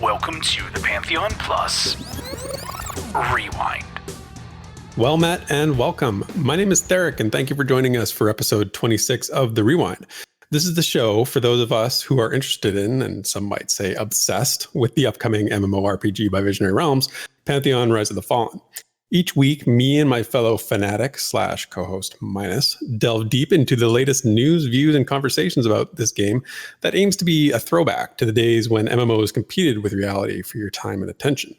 Welcome to the Pantheon.Plus Rewind. Well met and welcome. My name is Theric and thank you for joining us for episode 26 of The Rewind. This is the show for those of us who are interested in, and some might say obsessed, with the upcoming MMORPG by Visionary Realms, Pantheon Rise of the Fallen. Each week, me and my fellow fanatic / co-host Minus delve deep into the latest news, views, and conversations about this game that aims to be a throwback to the days when MMOs competed with reality for your time and attention.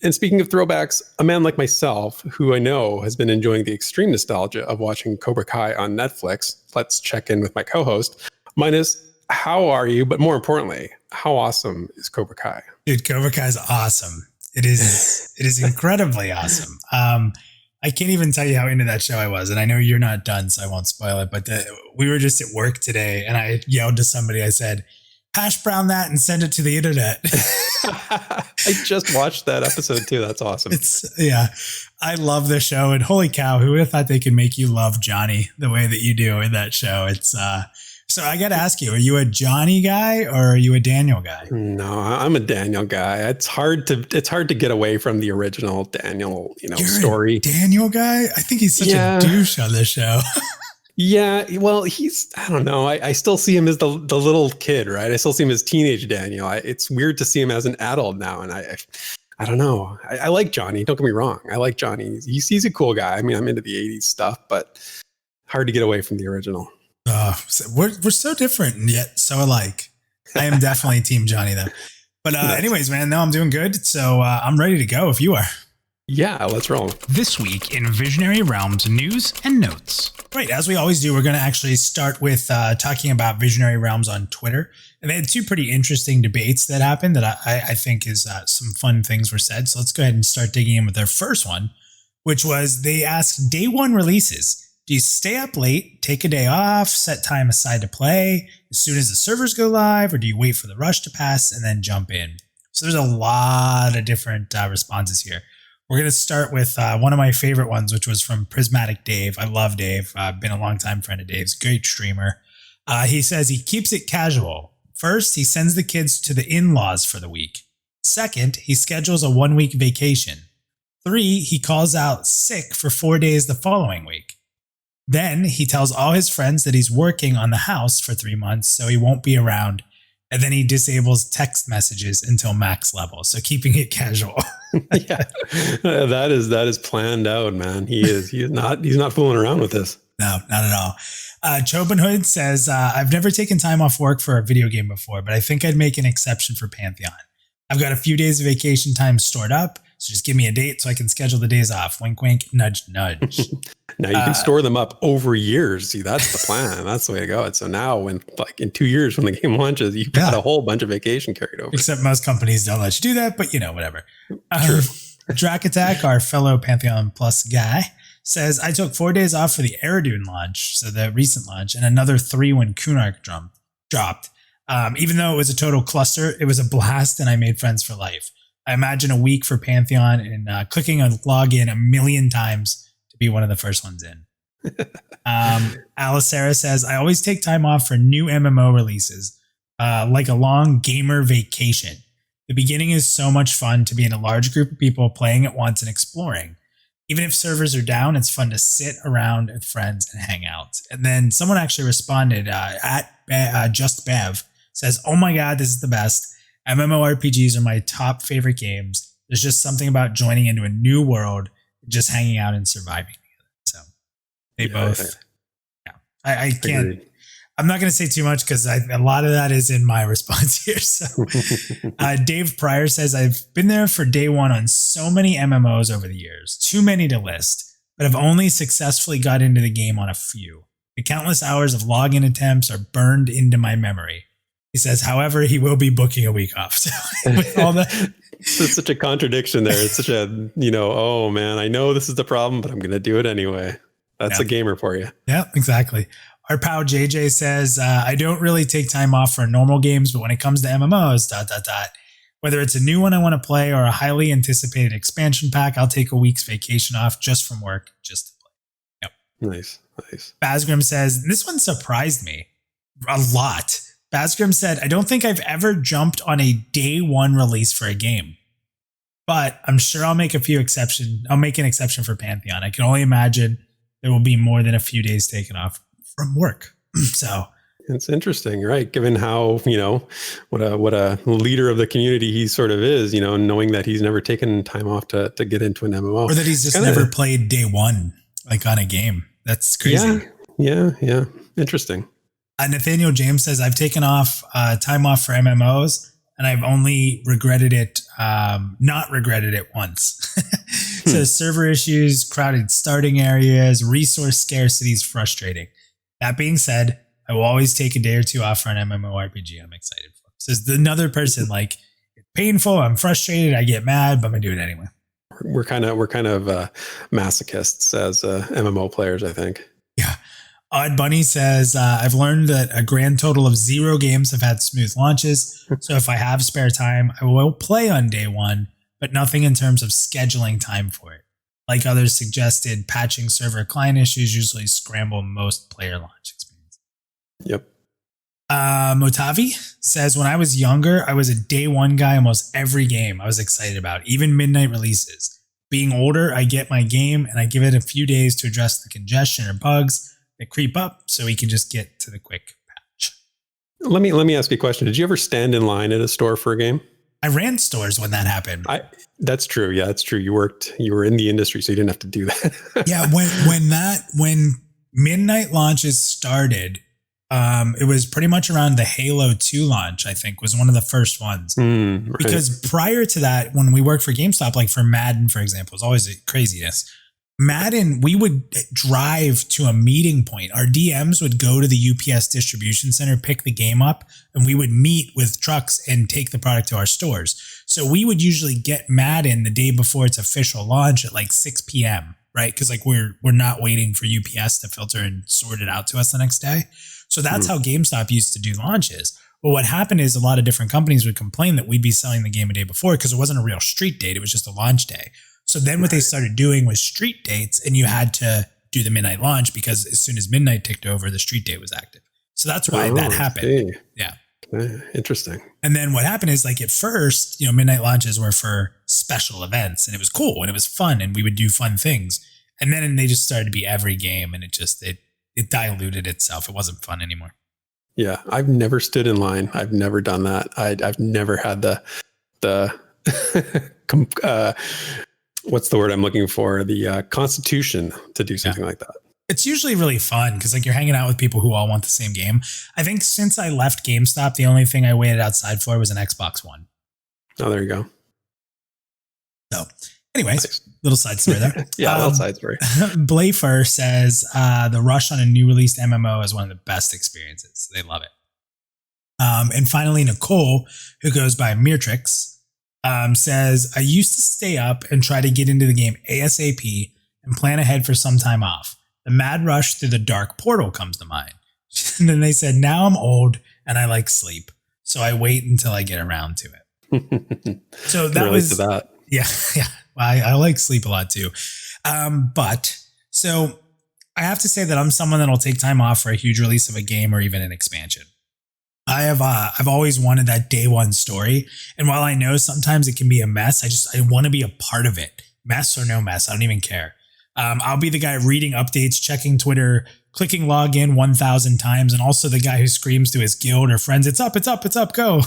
And speaking of throwbacks, a man like myself, who I know has been enjoying the extreme nostalgia of watching Cobra Kai on Netflix, let's check in with my co-host. Minus, how are you? But more importantly, how awesome is Cobra Kai? Dude, Cobra Kai is awesome. It is incredibly awesome. I can't even tell you how into that show I was. And I know you're not done, so I won't spoil it. But we were just at work today and I yelled to somebody, I said, hash brown that and send it to the internet. I just watched that episode too. That's awesome. I love the show. And holy cow, who would have thought they could make you love Johnny the way that you do in that show? So I got to ask you, are you a Johnny guy or are you a Daniel guy? No, I'm a Daniel guy. It's hard to get away from the original Daniel, You're story. A Daniel guy? I think he's such a douche on this show. Yeah, well, I don't know. I still see him as the little kid, right? I still see him as teenage Daniel. It's weird to see him as an adult now. And I don't know. I like Johnny. Don't get me wrong. I like Johnny. He's a cool guy. I mean, I'm into the 80s stuff, but hard to get away from the original. We're so different and yet so alike. I am definitely Team Johnny though. But anyways, man, no, I'm doing good. So I'm ready to go if you are. Yeah, let's roll. This week in Visionary Realms news and notes. Right, as we always do, we're going to actually start with talking about Visionary Realms on Twitter. And they had two pretty interesting debates that happened that I think is some fun things were said. So let's go ahead and start digging in with their first one, which was they asked day one releases. Do you stay up late, take a day off, set time aside to play as soon as the servers go live, or do you wait for the rush to pass and then jump in? So there's a lot of different responses here. We're going to start with one of my favorite ones, which was from Prismatic Dave. I love Dave. I've been a longtime friend of Dave's. Great streamer. He says he keeps it casual. First, he sends the kids to the in-laws for the week. Second, he schedules a 1-week vacation. 3, he calls out sick for 4 days the following week. Then he tells all his friends that he's working on the house for 3 months, so he won't be around. And then he disables text messages until max level. So keeping it casual. Yeah, that is planned out, man. He's not fooling around with this. No, not at all. Chobenhood says, I've never taken time off work for a video game before, but I think I'd make an exception for Pantheon. I've got a few days of vacation time stored up, so just give me a date so I can schedule the days off. Wink, wink, nudge, nudge. Now you can store them up over years. See, that's the plan. That's the way to go. So now in 2 years when the game launches, you've got a whole bunch of vacation carried over. Except most companies don't let you do that, but whatever. True. Drac Attack, our fellow Pantheon.Plus guy, says, I took 4 days off for the Eridune launch, so the recent launch, and another 3 when Kunark dropped. Even though it was a total cluster, it was a blast and I made friends for life. I imagine a week for Pantheon and clicking on login 1,000,000 times to be one of the first ones in. Alicera says, I always take time off for new MMO releases, like a long gamer vacation. The beginning is so much fun to be in a large group of people playing at once and exploring. Even if servers are down, it's fun to sit around with friends and hang out. And then someone actually responded at Just Bev says, oh my God, this is the best. MMORPGs are my top favorite games. There's just something about joining into a new world, just hanging out and surviving together. So they both, I can't, Agreed. I'm not going to say too much because a lot of that is in my response here. So Dave Pryor says, I've been there for day one on so many MMOs over the years, too many to list, but I've only successfully got into the game on a few. The countless hours of login attempts are burned into my memory. He says, however, he will be booking a week off. So with all that, it's such a contradiction there. It's such a, oh man, I know this is the problem, but I'm going to do it anyway. That's a gamer for you. Yeah, exactly. Our pal JJ says, I don't really take time off for normal games, but when it comes to MMOs, ... Whether it's a new one I want to play or a highly anticipated expansion pack, I'll take a week's vacation off just from work, just to play. Yep. Nice. Basgrim says, this one surprised me a lot. Basgrim said, I don't think I've ever jumped on a day one release for a game, but I'm sure I'll make an exception for Pantheon. I can only imagine there will be more than a few days taken off from work. So it's interesting, right? Given how, what a leader of the community he sort of is, knowing that he's never taken time off to get into an MMO. Or that he's just never played day one, like on a game. That's crazy. Yeah. Interesting. Nathaniel James says, I've taken time off for MMOs and I've only not regretted it once. So server issues, crowded starting areas, resource scarcity is frustrating. That being said, I will always take a day or two off for an MMORPG I'm excited for. Says another person, like, it's painful, I'm frustrated, I get mad, but I'm going to do it anyway. We're kind of masochists as MMO players, I think. Yeah. Odd Bunny says, I've learned that a grand total of 0 games have had smooth launches. So if I have spare time, I will play on day one, but nothing in terms of scheduling time for it. Like others suggested, patching server client issues usually scramble most player launch experience. Yep. Motavi says, when I was younger, I was a day one guy almost every game I was excited about, even midnight releases. Being older, I get my game and I give it a few days to address the congestion or bugs that creep up so we can just get to the quick patch. Let me ask you a question. Did you ever stand in line at a store for a game? I ran stores when that happened. That's true. Yeah, that's true. You were in the industry, so you didn't have to do that. Yeah. When midnight launches started, it was pretty much around the Halo 2 launch, I think, was one of the first ones. Right. Because prior to that, when we worked for GameStop, like for Madden, for example, it was always a craziness. Madden, we would drive to a meeting point. Our DMs would go to the UPS distribution center, pick the game up, and we would meet with trucks and take the product to our stores. So we would usually get Madden the day before its official launch at like 6 p.m., right? Because like we're not waiting for UPS to filter and sort it out to us the next day. So that's how GameStop used to do launches. But what happened is a lot of different companies would complain that we'd be selling the game a day before because it wasn't a real street date. It was just a launch day. So then what they started doing was street dates, and you had to do the midnight launch because as soon as midnight ticked over, the street date was active. So that's why that happened. Yeah. Interesting. And then what happened is, like, at first, midnight launches were for special events and it was cool and it was fun and we would do fun things. And then they just started to be every game, and it diluted itself. It wasn't fun anymore. Yeah. I've never stood in line. I've never done that. I've never had the what's the word I'm looking for? The constitution to do something like that. It's usually really fun because like you're hanging out with people who all want the same game. I think since I left GameStop, the only thing I waited outside for was an Xbox One. Oh, there you go. So anyways, little side story there. Yeah, little side story. Blafer says the rush on a new released MMO is one of the best experiences. They love it. And finally, Nicole, who goes by Mirtrix, says, I used to stay up and try to get into the game ASAP and plan ahead for some time off. The mad rush through the dark portal comes to mind. And then they said, now I'm old and I like sleep. So I wait until I get around to it. So that was that. Yeah. I like sleep a lot too. But so I have to say that I'm someone that'll take time off for a huge release of a game or even an expansion. I've always wanted that day one story. And while I know sometimes it can be a mess, I want to be a part of it. Mess or no mess, I don't even care. I'll be the guy reading updates, checking Twitter, clicking login 1,000 times, and also the guy who screams to his guild or friends, it's up, go.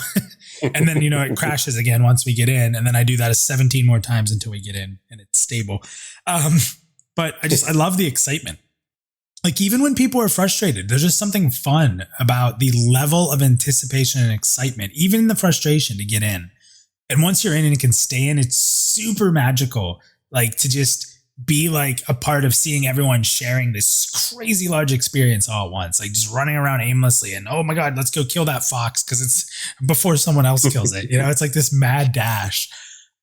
And then, it crashes again once we get in. And then I do that 17 more times until we get in and it's stable. But I love the excitement. Like, even when people are frustrated, there's just something fun about the level of anticipation and excitement, even the frustration to get in. And once you're in and can stay in, it's super magical. Like, to just be like a part of seeing everyone sharing this crazy large experience all at once, like just running around aimlessly and, oh my God, let's go kill that fox because it's before someone else kills it. It's like this mad dash.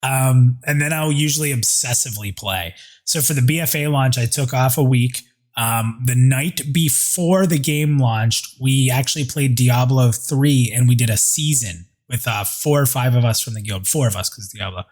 And then I'll usually obsessively play. So for the BFA launch, I took off a week. The night before the game launched, we actually played Diablo 3 and we did a season with 4 or 5 of us from the guild. 4 of us because Diablo.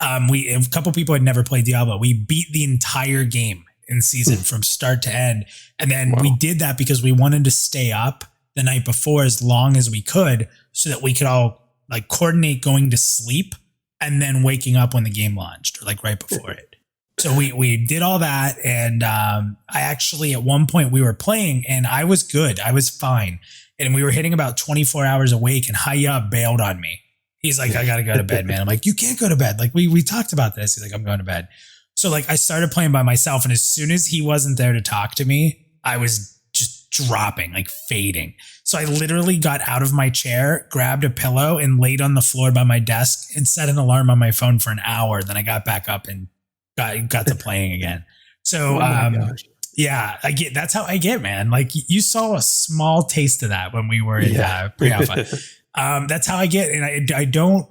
A couple people had never played Diablo. We beat the entire game in season from start to end. And then we did that because we wanted to stay up the the night before as long as we could so that we could all like coordinate going to sleep and then waking up when the game launched or like right before it. So we did all that. And I actually, at one point we were playing and I was good. I was fine. And we were hitting about 24 hours awake and Haya bailed on me. He's like, I got to go to bed, man. I'm like, you can't go to bed. Like we talked about this. He's like, I'm going to bed. So like I started playing by myself. And as soon as he wasn't there to talk to me, I was just dropping, like fading. So I literally got out of my chair, grabbed a pillow and laid on the floor by my desk and set an alarm on my phone for an hour. Then I got back up and got to playing again. So, yeah, that's how I get, man. Like you saw a small taste of that when we were in pre-alpha. That's how I get. And I don't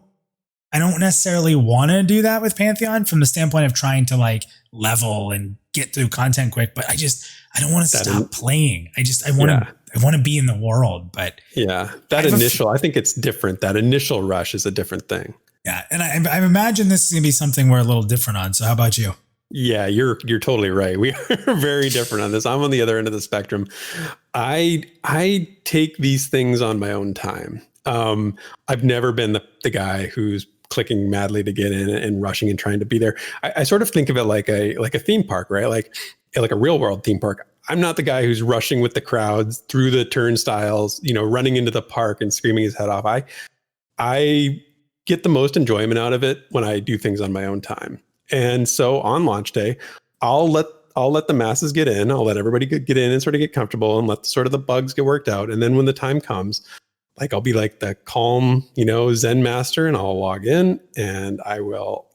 necessarily want to do that with Pantheon from the standpoint of trying to like level and get through content quick, but I don't want to stop playing. I want to be in the world, but I think it's different. That initial rush is a different thing. Yeah. And I imagine this is going to be something we're a little different on. So how about you? Yeah, you're totally right. We are very different on this. I'm on the other end of the spectrum. I take these things on my own time. I've never been the guy who's clicking madly to get in and rushing and trying to be there. I sort of think of it like a theme park, right? Like a real world theme park. I'm not the guy who's rushing with the crowds through the turnstiles, running into the park and screaming his head off. I get the most enjoyment out of it when I do things on my own time. And so on launch day, I'll let the masses get in. I'll let everybody get in and sort of get comfortable and let sort of the bugs get worked out. And then when the time comes, like I'll be like the calm, Zen master, and I'll log in and I will,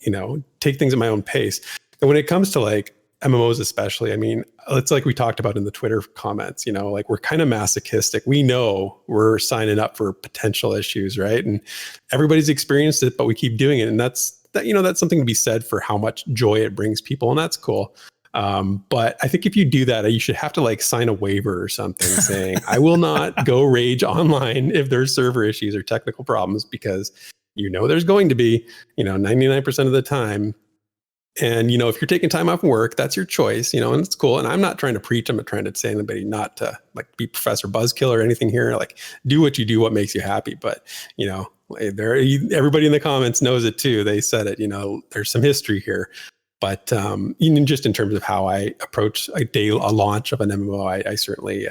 take things at my own pace. And when it comes to like MMOs especially, I mean, it's like we talked about in the Twitter comments, like we're kind of masochistic. We know we're signing up for potential issues, right? And everybody's experienced it, but we keep doing it. And that's something to be said for how much joy it brings people. And that's cool. But I think if you do that, you should have to like sign a waiver or something saying, I will not go rage online if there's server issues or technical problems, because there's going to be, 99% of the time. And, if you're taking time off from work, that's your choice, and it's cool. And I'm not trying to preach. I'm not trying to say anybody not to like be Professor Buzzkill or anything here. Like do what you do, what makes you happy. But, everybody in the comments knows it too. They said it, there's some history here. But even just in terms of how I approach a launch of an MMO, I certainly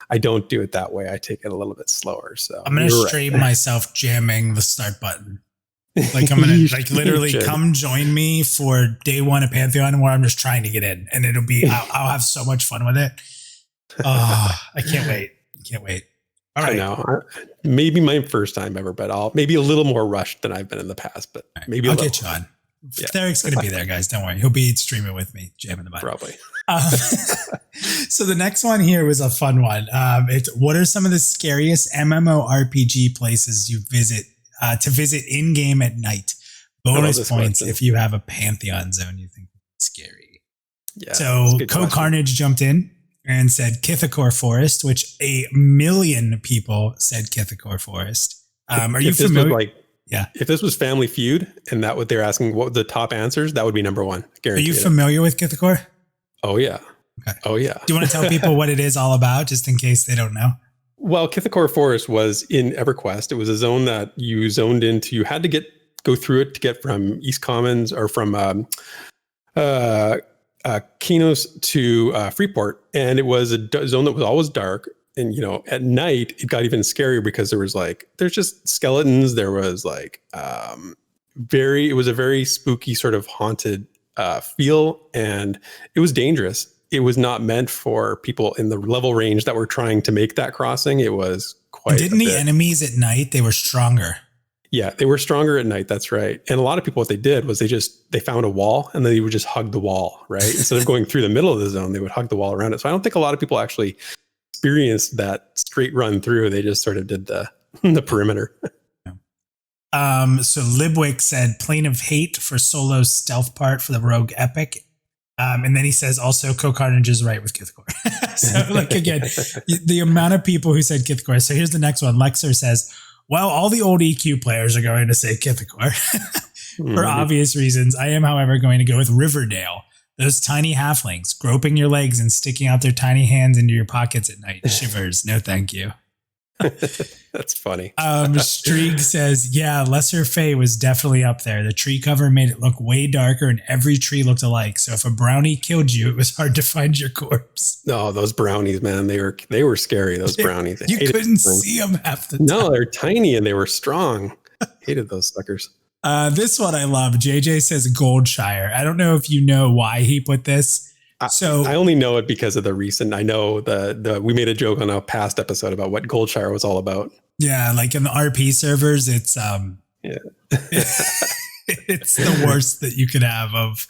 I don't do it that way. I take it a little bit slower. So I'm going to stream myself jamming the start button. Like I'm going to like literally come join me for day one of Pantheon where I'm just trying to get in, and it'll be, I'll have so much fun with it. Oh, I can't wait. All right. I know. Maybe my first time ever, but I'll maybe a little more rushed than I've been in the past, but maybe I'll get you on. Yeah. Derek's going to be there, guys. Don't worry. He'll be streaming with me, jamming the button. Probably. So the next one here was a fun one. It's what are some of the scariest MMORPG places you visit to visit in game at night? Bonus points if you have a Pantheon zone you think is scary. Yeah. So Co-Carnage jumped in and said Kithakor Forest, which 1 million people said Kithakor Forest. Are you familiar? Yeah. If this was Family Feud and that what they're asking, what the top answers, that would be number one. Guaranteed. Are you familiar with Kithakor? Oh yeah. Okay. Oh yeah. Do you want to tell people what it is all about, just in case they don't know? Well, Kithakor Forest was in EverQuest. It was a zone that you zoned into. You had to go through it to get from East Commons or from Kinos to Freeport, and it was a zone that was always dark. And at night it got even scarier because there's just skeletons. There was it was a very spooky sort of haunted feel, and it was dangerous. It was not meant for people in the level range that were trying to make that crossing. It was quite. Didn't the enemies at night, they were stronger? Yeah, they were stronger at night. That's right. And a lot of people, what they did was they found a wall and they would just hug the wall, right? Instead of going through the middle of the zone, they would hug the wall around it. So I don't think a lot of people actually experienced that straight run through. They just sort of did the perimeter. So Libwick said Plane of Hate for solo stealth part for the Rogue Epic. And then he says also Co-Carnage is right with Kithakor. So again, the amount of people who said Kithakor. So here's the next one. Lexer says, well, all the old EQ players are going to say Kithakor for obvious reasons. I am, however, going to go with Riverdale. Those tiny halflings groping your legs and sticking out their tiny hands into your pockets at night. Shivers. No, thank you. That's funny. Strieg says, yeah, Lesser Fey was definitely up there. The tree cover made it look way darker and every tree looked alike. So if a brownie killed you, it was hard to find your corpse. No, those brownies, man, they were scary. Those brownies. You couldn't see them half the time. No, they're tiny and they were strong. Hated those suckers. This one I love. JJ says Goldshire. I don't know if you know why he put this. So I only know it because of the recent. I know we made a joke on a past episode about what Goldshire was all about. Yeah, like in the RP servers, it's it's the worst that you could have of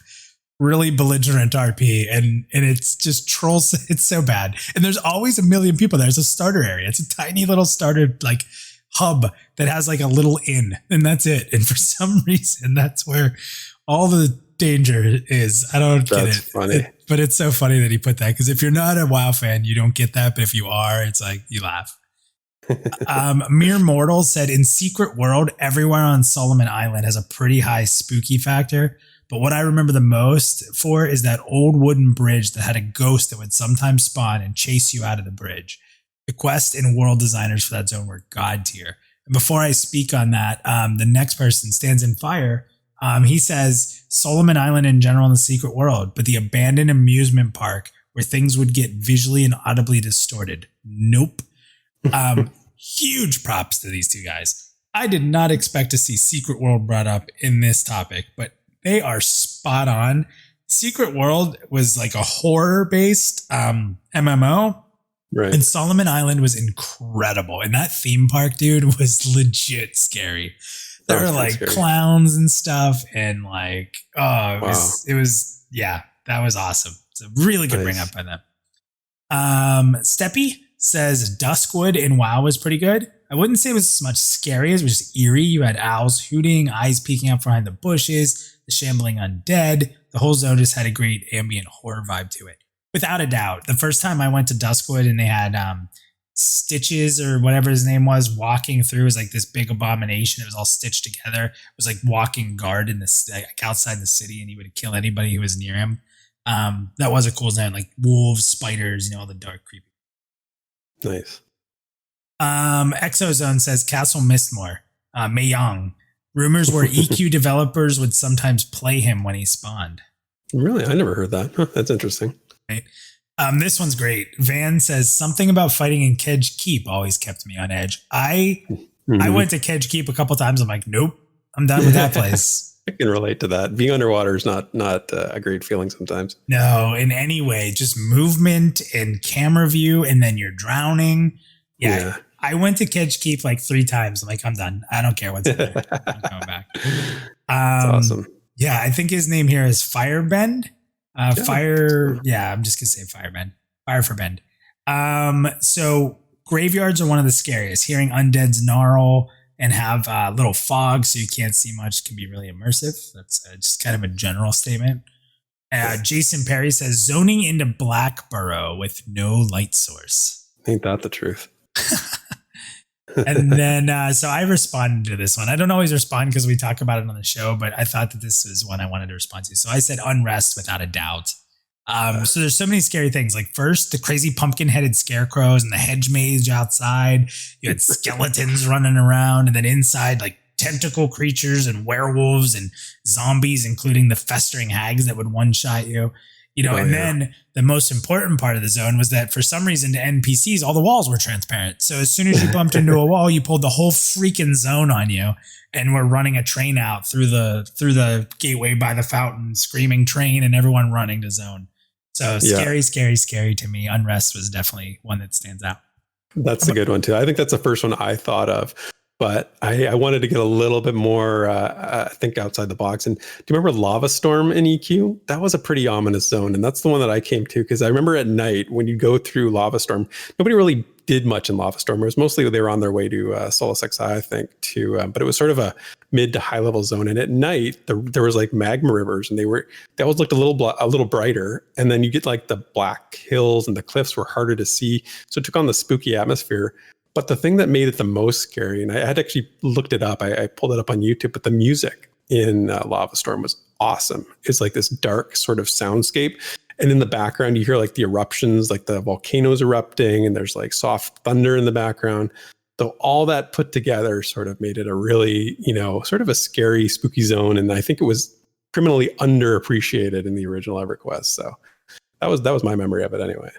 really belligerent RP, and it's just trolls. It's so bad, and there's always a million people. There's a starter area. It's a tiny little starter like hub that has like a little inn, and that's it. And for some reason, that's where all the danger is. I don't get it. That's funny. But it's so funny that he put that, because if you're not a WoW fan, you don't get that. But if you are, it's like you laugh. Mere Mortal said, in Secret World, everywhere on Solomon Island has a pretty high spooky factor. But what I remember the most for is that old wooden bridge that had a ghost that would sometimes spawn and chase you out of the bridge. The quest and world designers for that zone were god tier. And before I speak on that, the next person, Stands in Fire. He says Solomon Island in general in the Secret World, but the abandoned amusement park where things would get visually and audibly distorted. Nope. Huge props to these two guys. I did not expect to see Secret World brought up in this topic, but they are spot on. Secret World was like a horror-based MMO. Right. And Solomon Island was incredible. And that theme park, dude, was legit scary. There were like clowns and stuff, and like, it was, that was awesome. It's a really good bring up by them. Steppy says Duskwood in WoW was pretty good. I wouldn't say it was as much scary as it was just eerie. You had owls hooting, eyes peeking up behind the bushes, the shambling undead. The whole zone just had a great ambient horror vibe to it. Without a doubt. The first time I went to Duskwood and they had Stitches or whatever his name was walking through, was like this big abomination. It was all stitched together. It was like walking guard in this like outside the city, and he would kill anybody who was near him. That was a cool zone, like wolves, spiders, all the dark creepy. Nice. Exozone says Castle Mistmore, Mayang. Rumors were EQ developers would sometimes play him when he spawned. Really? I never heard that. Huh, that's interesting. Right. This one's great. Van says something about fighting in Kedge Keep always kept me on edge. I went to Kedge Keep a couple times. I'm like, nope, I'm done with that place. I can relate to that. Being underwater is not a great feeling sometimes. No, in any way, just movement and camera view, and then you're drowning. Yeah. I went to Kedge Keep like 3 times. I'm like, I'm done. I don't care what's in there. I'm coming back. That's awesome. Yeah, I think his name here is Firebend. I'm just gonna say Firebend. Fire for Bend. So graveyards are one of the scariest. Hearing undeads gnarl and have little fog so you can't see much can be really immersive. That's just kind of a general statement. Jason Perry says zoning into Blackborough with no light source. Ain't that the truth? And then, so I responded to this one. I don't always respond because we talk about it on the show, but I thought that this was one I wanted to respond to. So I said unrest without a doubt. So there's so many scary things. Like first, the crazy pumpkin-headed scarecrows and the hedge maze outside. You had skeletons running around, and then inside, like tentacle creatures and werewolves and zombies, including the festering hags that would one-shot you. Then the most important part of the zone was that for some reason to NPCs, all the walls were transparent. So as soon as you bumped into a wall, you pulled the whole freaking zone on you, and we're running a train out through the gateway by the fountain, screaming train and everyone running to zone. So scary, scary, scary to me. Unrest was definitely one that stands out. That's a good one too. I think that's the first one I thought of. But I wanted to get a little bit more, think outside the box. And do you remember Lava Storm in EQ? That was a pretty ominous zone. And that's the one that I came to, because I remember at night when you go through Lava Storm, nobody really did much in Lava Storm. It was mostly they were on their way to Solus XI, I think, but it was sort of a mid to high level zone. And at night, there was like magma rivers, and they always looked a little brighter. And then you get like the black hills, and the cliffs were harder to see. So it took on the spooky atmosphere. But the thing that made it the most scary, and I had actually looked it up, I pulled it up on YouTube, but the music in Lava Storm was awesome. It's like this dark sort of soundscape. And in the background, you hear like the eruptions, like the volcanoes erupting, and there's like soft thunder in the background. So all that put together sort of made it a really, sort of a scary, spooky zone. And I think it was criminally underappreciated in the original EverQuest. So that was my memory of it anyway.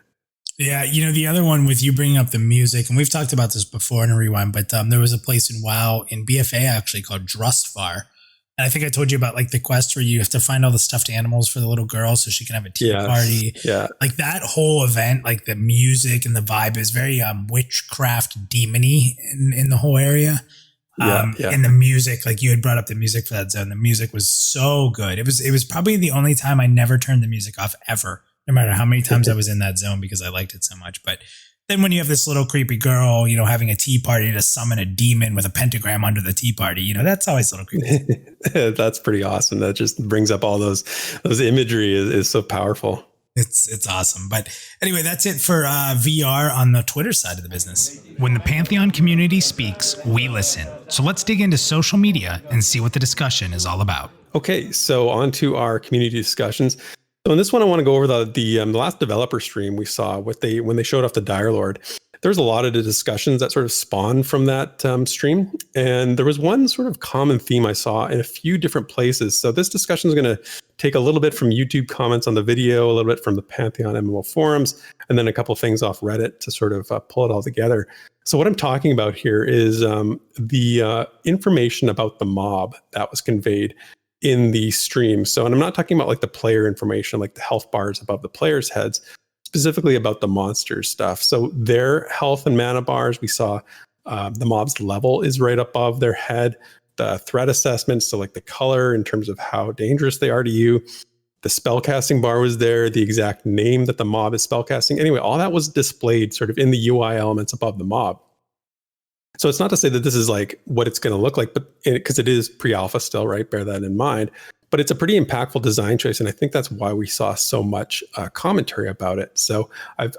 Yeah, the other one with you bringing up the music, and we've talked about this before in a rewind, but there was a place in WoW in BFA actually called Drustvar. And I think I told you about like the quest where you have to find all the stuffed animals for the little girl so she can have a tea party. Yeah. Like that whole event, like the music and the vibe is very witchcraft demony in the whole area. And the music, like you had brought up the music for that zone. The music was so good. It was probably the only time I never turned the music off ever, no matter how many times I was in that zone because I liked it so much. But then when you have this little creepy girl, having a tea party to summon a demon with a pentagram under the tea party, that's always a little creepy. That's pretty awesome. That just brings up all those imagery is so powerful. It's awesome. But anyway, that's it for VR on the Twitter side of the business. When the Pantheon community speaks, we listen. So let's dig into social media and see what the discussion is all about. Okay, so on to our community discussions. So in this one, I want to go over the last developer stream we saw when they showed off the Dire Lord. There's a lot of the discussions that sort of spawned from that stream. And there was one sort of common theme I saw in a few different places. So this discussion is going to take a little bit from YouTube comments on the video, a little bit from the Pantheon MMO forums, and then a couple of things off Reddit to sort of pull it all together. So what I'm talking about here is the information about the mob that was conveyed in the stream. So, and I'm not talking about like the player information, like the health bars above the players' heads, specifically about the monsters stuff. So their health and mana bars, we saw the mob's level is right above their head. The threat assessments, so like the color in terms of how dangerous they are to you. The spellcasting bar was there, the exact name that the mob is spellcasting. Anyway, all that was displayed sort of in the UI elements above the mob. So it's not to say that this is like what it's going to look like, but because it is pre-alpha still, right? Bear that in mind. But it's a pretty impactful design choice, and I think that's why we saw so much commentary about it. So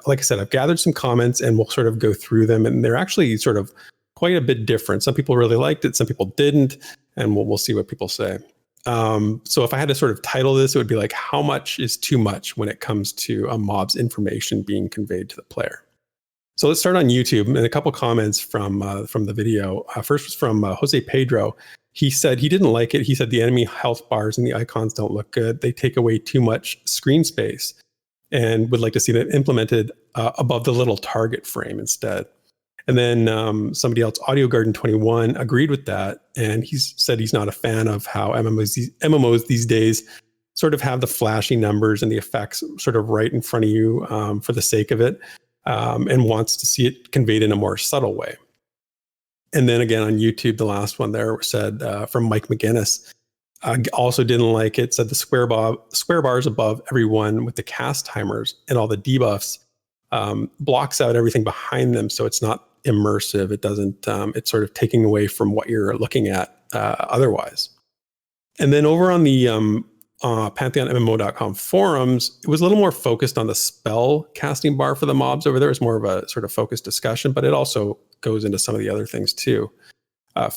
like I said, I've gathered some comments, and we'll sort of go through them, and they're actually sort of quite a bit different. Some people really liked it, some people didn't, and we'll see what people say. So if I had to sort of title this, it would be like, how much is too much when it comes to a mob's information being conveyed to the player? So let's start on YouTube, and a couple comments from the video. First was from Jose Pedro. He said he didn't like it. He said the enemy health bars and the icons don't look good. They take away too much screen space, and would like to see that implemented above the little target frame instead. And then somebody else, Audio Garden 21, agreed with that, and he said he's not a fan of how MMOs these days sort of have the flashy numbers and the effects sort of right in front of you for the sake of it. And wants to see it conveyed in a more subtle way. And then again on YouTube, the last one there said from Mike McGinnis, also didn't like it, said the square bars above everyone with the cast timers and all the debuffs blocks out everything behind them. So it's not immersive. It doesn't, it's sort of taking away from what you're looking at otherwise. And then over on the PantheonMMO.com forums, it was a little more focused on the spell casting bar for the mobs over there. It's more of a sort of focused discussion, but it also goes into some of the other things too.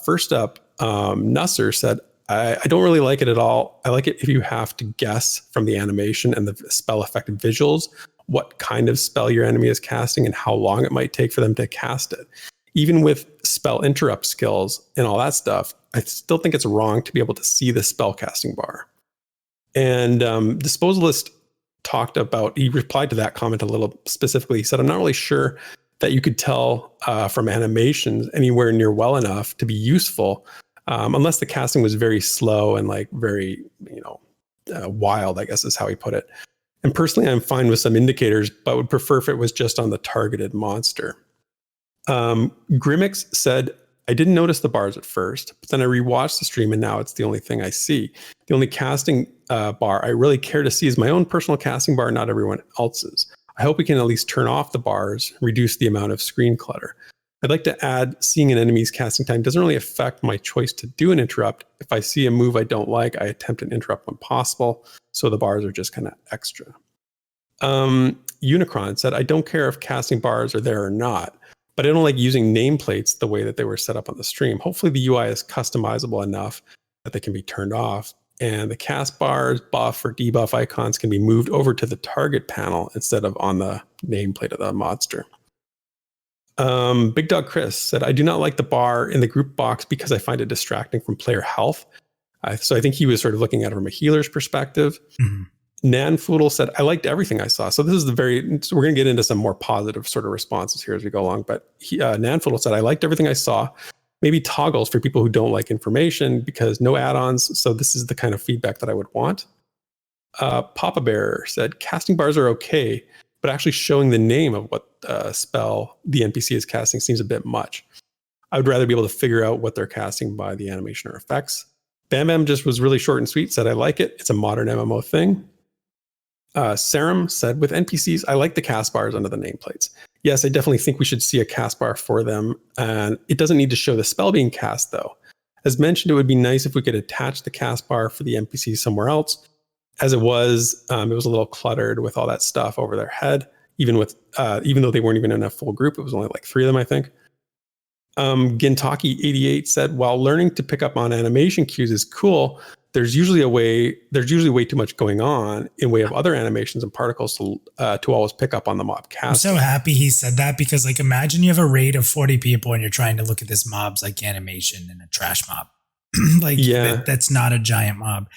First up, Nusser said, I don't really like it at all. I like it if you have to guess from the animation and the spell effect visuals what kind of spell your enemy is casting and how long it might take for them to cast it. Even with spell interrupt skills and all that stuff, I still think it's wrong to be able to see the spell casting bar. And Disposalist talked about, he replied to that comment a little specifically. He said, I'm not really sure that you could tell from animations anywhere near well enough to be useful, unless the casting was very slow and like very, wild, I guess is how he put it. And personally, I'm fine with some indicators, but would prefer if it was just on the targeted monster. Grimmix said, I didn't notice the bars at first, but then I rewatched the stream and now it's the only thing I see. The only casting bar I really care to see is my own personal casting bar, not everyone else's. I hope we can at least turn off the bars, reduce the amount of screen clutter. I'd like to add, seeing an enemy's casting time doesn't really affect my choice to do an interrupt. If I see a move I don't like, I attempt an interrupt when possible. So the bars are just kind of extra. Unicron said, I don't care if casting bars are there or not, but I don't like using nameplates the way that they were set up on the stream. Hopefully the UI is customizable enough that they can be turned off. And the cast bars, buff or debuff icons can be moved over to the target panel instead of on the nameplate of the monster. Big Dog Chris said, I do not like the bar in the group box because I find it distracting from player health. So I think he was sort of looking at it from a healer's perspective. Mhm. Nan Foodle said, I liked everything I saw. So this is so we're going to get into some more positive sort of responses here as we go along. But Nan Foodle said, I liked everything I saw. Maybe toggles for people who don't like information because no add-ons. So this is the kind of feedback that I would want. Papa Bear said, casting bars are okay, but actually showing the name of what spell the NPC is casting seems a bit much. I would rather be able to figure out what they're casting by the animation or effects. Bam Bam just was really short and sweet, said, I like it. It's a modern MMO thing. Sarum said, with NPCs, I like the cast bars under the nameplates. Yes, I definitely think we should see a cast bar for them. And it doesn't need to show the spell being cast, though. As mentioned, it would be nice if we could attach the cast bar for the NPCs somewhere else. As it was a little cluttered with all that stuff over their head, even though they weren't even in a full group. It was only like 3 of them, I think. Gintaki88 said, while learning to pick up on animation cues is cool, there's usually way too much going on in way of other animations and particles to always pick up on the mob cast. I'm so happy he said that because, like, imagine you have a raid of 40 people and you're trying to look at this mob's like animation in a trash mob. That's not a giant mob.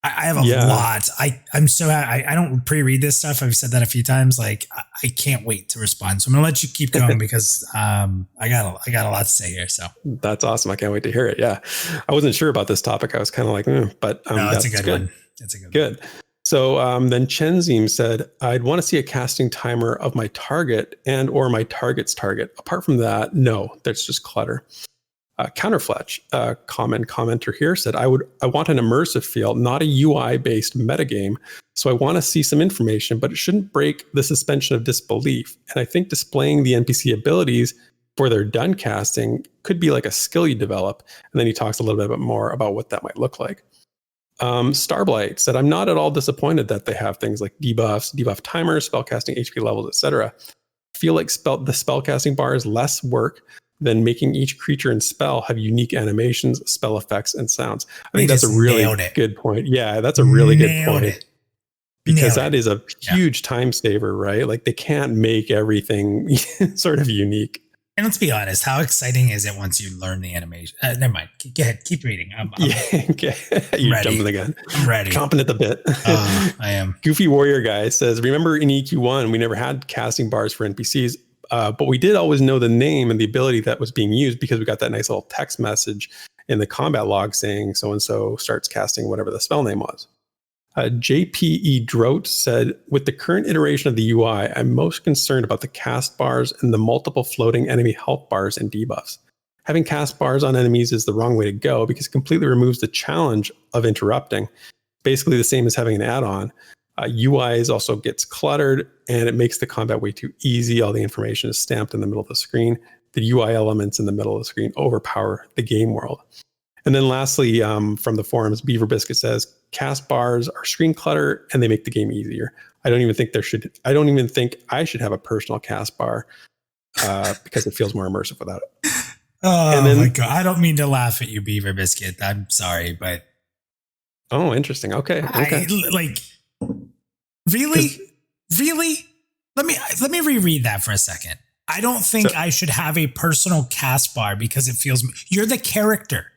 I have a lot. I'm so I don't pre-read this stuff. I've said that a few times. Like, I can't wait to respond. So I'm gonna let you keep going because I got a lot to say here. So that's awesome. I can't wait to hear it. Yeah, I wasn't sure about this topic. I was kind of like, but no, that's a good one. That's a good one. So then Chenzim said, I'd want to see a casting timer of my target and or my target's target. Apart from that, no, that's just clutter. Counterfletch, commenter here said, I want an immersive feel, not a UI-based metagame. So I want to see some information, but it shouldn't break the suspension of disbelief. And I think displaying the NPC abilities before they're done casting could be like a skill you develop. And then he talks a little bit more about what that might look like. Starblight said, I'm not at all disappointed that they have things like debuffs, debuff timers, spellcasting HP levels, etc. I feel like the spellcasting bar is less work than making each creature and spell have unique animations, spell effects, and sounds. I think that's a really good point. Yeah, that's a really good point. Because that is a huge time saver, right? Like, they can't make everything sort of unique. And let's be honest, how exciting is it once you learn the animation? Never mind. Go ahead. Keep reading. You're jumping the gun. I'm ready. Chomping at the bit. I am. Goofy Warrior Guy says, remember in EQ1, we never had casting bars for NPCs. But we did always know the name and the ability that was being used because we got that nice little text message in the combat log saying so-and-so starts casting whatever the spell name was. JPE Droat said, with the current iteration of the UI, I'm most concerned about the cast bars and the multiple floating enemy health bars and debuffs. Having cast bars on enemies is the wrong way to go because it completely removes the challenge of interrupting. Basically the same as having an add-on. UI also gets cluttered and it makes the combat way too easy. All the information is stamped in the middle of the screen. The UI elements in the middle of the screen overpower the game world. And then lastly, from the forums, Beaver Biscuit says, cast bars are screen clutter and they make the game easier. I don't even think I should have a personal cast bar because it feels more immersive without it. Oh my God. I don't mean to laugh at you, Beaver Biscuit. I'm sorry, but. Oh, interesting. Okay. Really? Let me reread that for a second. I don't think I should have a personal cast bar because it feels you're the character.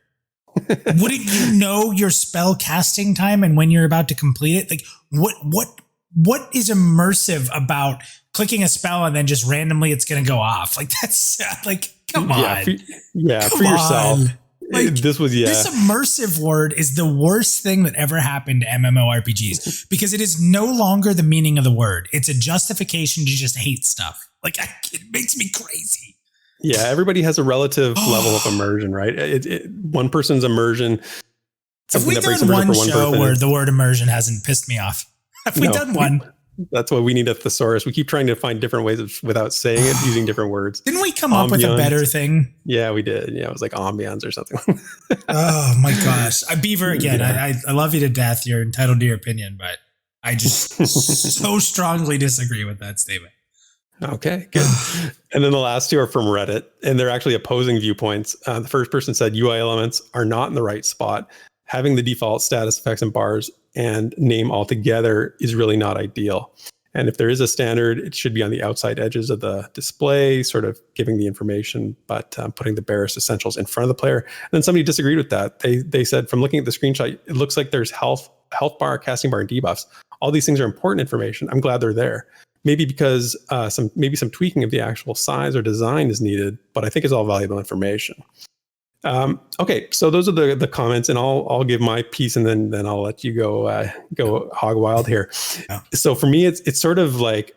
Wouldn't you know your spell casting time and when you're about to complete it? Like what is immersive about clicking a spell and then just randomly it's going to go off? Like, that's like, come on. For yourself. Like, this immersive word is the worst thing that ever happened to MMORPGs because it is no longer the meaning of the word. It's a justification to just hate stuff. Like, it makes me crazy. Yeah, everybody has a relative level of immersion, right? One person's immersion. Have we done one show where the word immersion hasn't pissed me off? Have we done one? That's why we need a thesaurus. We keep trying to find different ways without saying it, using different words. Didn't we come up with a better thing? Yeah, we did. Yeah, it was like ambiance or something. Oh my gosh. Beaver, again, yeah. I love you to death. You're entitled to your opinion, but I just so strongly disagree with that statement. Okay, good. And then the last two are from Reddit, and they're actually opposing viewpoints. The first person said UI elements are not in the right spot. Having the default status effects and bars and name altogether is really not ideal. And if there is a standard, it should be on the outside edges of the display, sort of giving the information, but putting the barest essentials in front of the player. And then somebody disagreed with that. They said, from looking at the screenshot, it looks like there's health bar, casting bar, and debuffs. All these things are important information. I'm glad they're there. Maybe because some tweaking of the actual size or design is needed, but I think it's all valuable information. Okay, so those are the comments, and I'll give my piece, and then I'll let you go hog wild here. Yeah. So for me, it's sort of like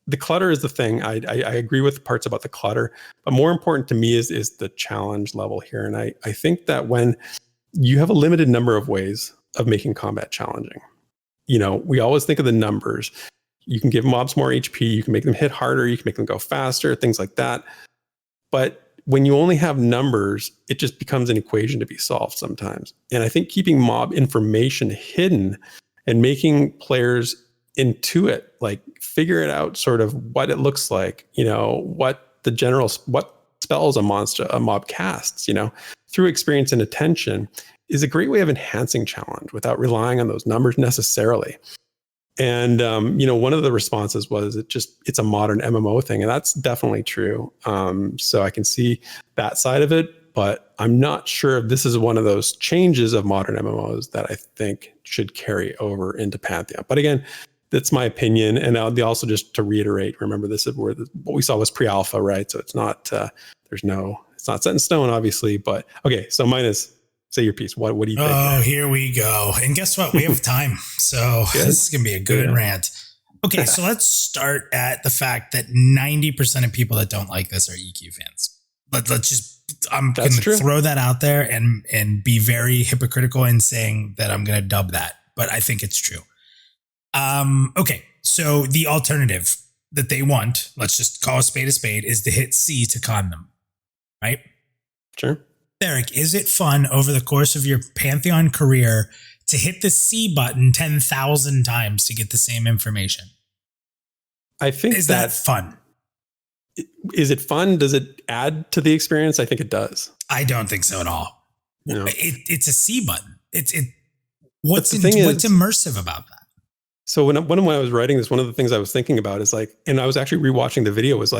the clutter is the thing. I agree with parts about the clutter, but more important to me is the challenge level here. And I think that when you have a limited number of ways of making combat challenging, we always think of the numbers. You can give mobs more HP, you can make them hit harder, you can make them go faster, things like that. But when you only have numbers, it just becomes an equation to be solved sometimes. And I think keeping mob information hidden and making players intuit, like figure it out sort of what it looks like, what spells a mob casts, through experience and attention is a great way of enhancing challenge without relying on those numbers necessarily. And, one of the responses was it's a modern MMO thing. And that's definitely true. So I can see that side of it, but I'm not sure if this is one of those changes of modern MMOs that I think should carry over into Pantheon. But again, that's my opinion. And also just to reiterate, remember, this is where what we saw was pre-alpha, right? So it's not, it's not set in stone, obviously, but okay. So mine is, say your piece. What do you think? Oh, here we go. And guess what? We have time. So this is going to be a good rant. Okay, so let's start at the fact that 90% of people that don't like this are EQ fans. I'm going to throw that out there and be very hypocritical in saying that I'm going to dub that, but I think it's true. Okay, so the alternative that they want, let's just call a spade, is to hit C to con them, right? Sure. Derek, is it fun over the course of your Pantheon career to hit the C button 10,000 times to get the same information? I think is that fun? Is it fun? Does it add to the experience? I think it does. I don't think so at all. It's a C button. What's immersive about that? So when I was writing this, one of the things I was thinking about is and I was actually rewatching the video, was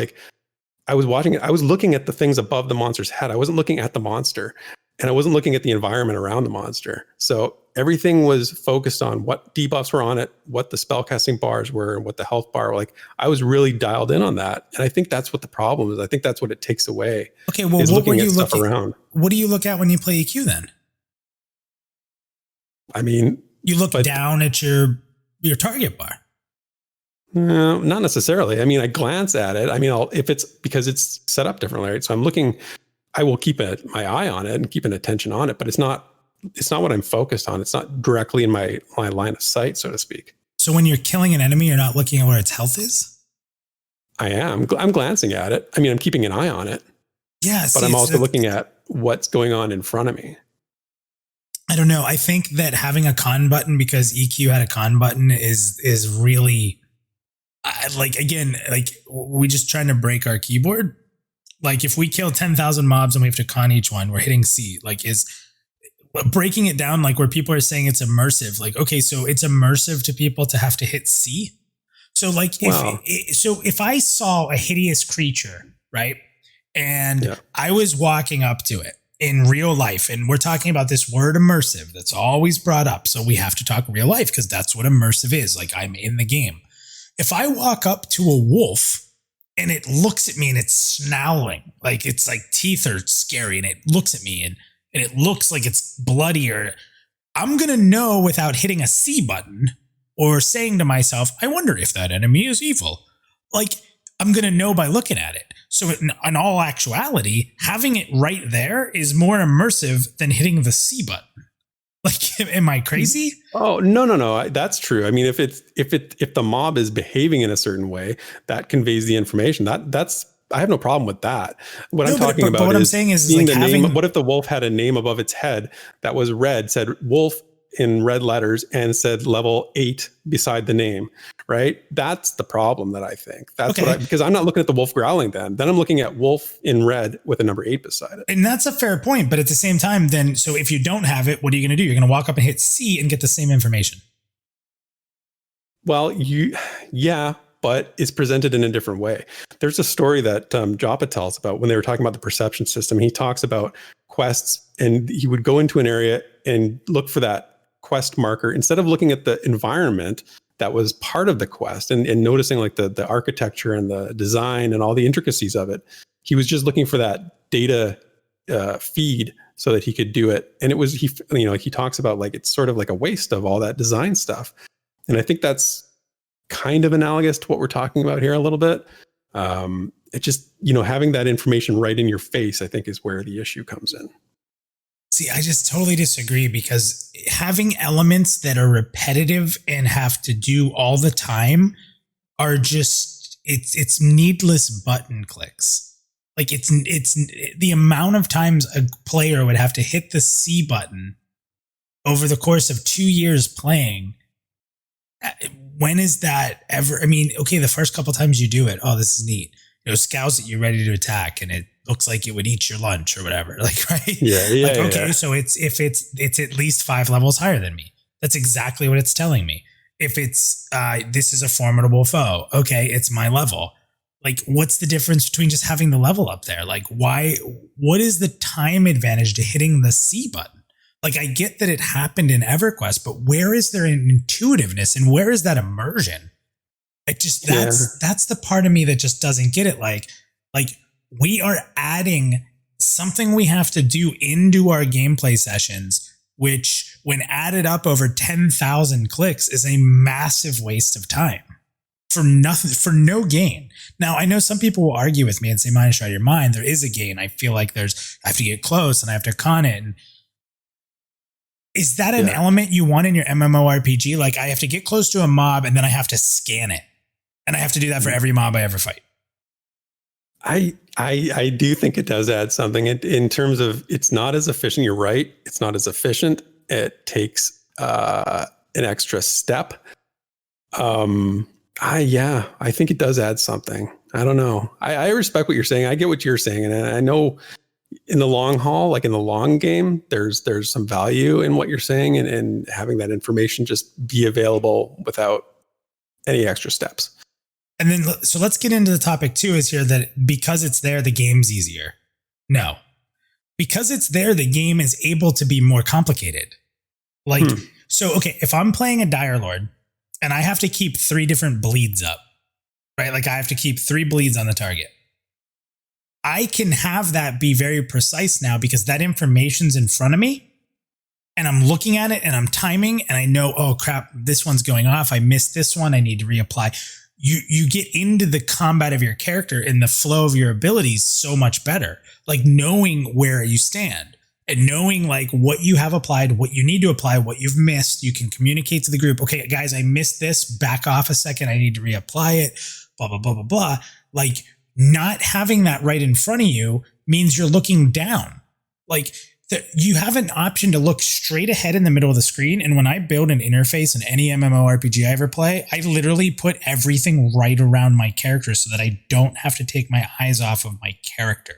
I was watching it. I was looking at the things above the monster's head. I wasn't looking at the monster, and I wasn't looking at the environment around the monster. So everything was focused on what debuffs were on it, what the spellcasting bars were, and what the health bar were. I was really dialed in on that. And I think that's what the problem is. I think that's what it takes away. Okay, well, what do you look at? What do you look at when you play EQ then? I mean, you look down at your target bar. No, not necessarily. I mean, I glance at it. I mean, if it's because it's set up differently, right? So I'm looking, I will keep my eye on it and keep an attention on it, but it's not what I'm focused on. It's not directly in my line of sight, so to speak. So when you're killing an enemy, you're not looking at where its health is? I am. I'm glancing at it. I mean, I'm keeping an eye on it. Yeah. But I'm also looking at what's going on in front of me. I don't know. I think that having a con button, because EQ had a con button, is really... we just trying to break our keyboard. If we kill 10,000 mobs and we have to con each one, we're hitting C. Is breaking it down where people are saying it's immersive. Okay, so it's immersive to people to have to hit C. So if I saw a hideous creature, right, and I was walking up to it in real life, and we're talking about this word immersive that's always brought up, so we have to talk real life because that's what immersive is. I'm in the game. If I walk up to a wolf and it looks at me and it's snarling, it's teeth are scary, and it looks at me and it looks like it's bloody, I'm going to know without hitting a C button or saying to myself, I wonder if that enemy is evil. I'm going to know by looking at it. So in all actuality, having it right there is more immersive than hitting the C button. Am I crazy? Oh, no. That's true. I mean, if the mob is behaving in a certain way, that conveys the information. That's I have no problem with that. What I'm talking about what is I'm saying is the name. What if the wolf had a name above its head that was red, said wolf in red letters, and said level 8 beside the name, right? That's the problem that I think. That's okay. Because I'm not looking at the wolf growling then I'm looking at wolf in red with a number 8 beside it. And that's a fair point. But at the same time, then, so if you don't have it, what are you going to do? You're going to walk up and hit C and get the same information. Well, but it's presented in a different way. There's a story that Joppa tells about when they were talking about the perception system. He talks about quests, and he would go into an area and look for that quest marker instead of looking at the environment that was part of the quest and noticing like the architecture and the design and all the intricacies of it. He was just looking for that data feed so that he could do it. And it was, he talks about like, it's sort of like a waste of all that design stuff. And I think that's kind of analogous to what we're talking about here a little bit. It just, having that information right in your face, I think is where the issue comes in. See, I just totally disagree, because having elements that are repetitive and have to do all the time are just, it's needless button clicks. Like it's the amount of times a player would have to hit the C button over the course of 2 years playing. When is that ever? I mean, okay, the first couple times you do it, oh, this is neat. Scouts at you ready to attack, and it looks like it would eat your lunch or whatever. Like, right? Yeah. Okay, so it's at least 5 levels higher than me. That's exactly what it's telling me. If it's this is a formidable foe, okay, it's my level. Like, what's the difference between just having the level up there? Like, what is the time advantage to hitting the C button? Like, I get that it happened in EverQuest, but where is there an intuitiveness and where is that immersion? It just, that's the part of me that just doesn't get it. Like we are adding something we have to do into our gameplay sessions, which when added up over 10,000 clicks is a massive waste of time for nothing, for no gain. Now, I know some people will argue with me and say, minus out of your mind, there is a gain. I feel like I have to get close and I have to con it. And is that an element you want in your MMORPG? Like, I have to get close to a mob and then I have to scan it. And I have to do that for every mob I ever fight. I do think it does add something in terms of it's not as efficient. You're right. It's not as efficient. It takes an extra step. I think it does add something. I don't know. I respect what you're saying. I get what you're saying. And I know in the long haul, like in the long game, there's some value in what you're saying and having that information just be available without any extra steps. And then, so let's get into the topic too, is here that because it's there, the game's easier. No, because it's there, the game is able to be more complicated. Like, so, okay, if I'm playing a Dire Lord and I have to keep 3 different bleeds up, right? Like I have to keep 3 bleeds on the target. I can have that be very precise now because that information's in front of me and I'm looking at it and I'm timing and I know, oh crap, this one's going off. I missed this one. I need to reapply. You get into the combat of your character and the flow of your abilities so much better. Like knowing where you stand and knowing like what you have applied, what you need to apply, what you've missed. You can communicate to the group. Okay, guys, I missed this. Back off a second. I need to reapply it. Blah, blah, blah, blah, blah. Like not having that right in front of you means you're looking down. Like you have an option to look straight ahead in the middle of the screen. And when I build an interface in any MMORPG I ever play, I literally put everything right around my character so that I don't have to take my eyes off of my character.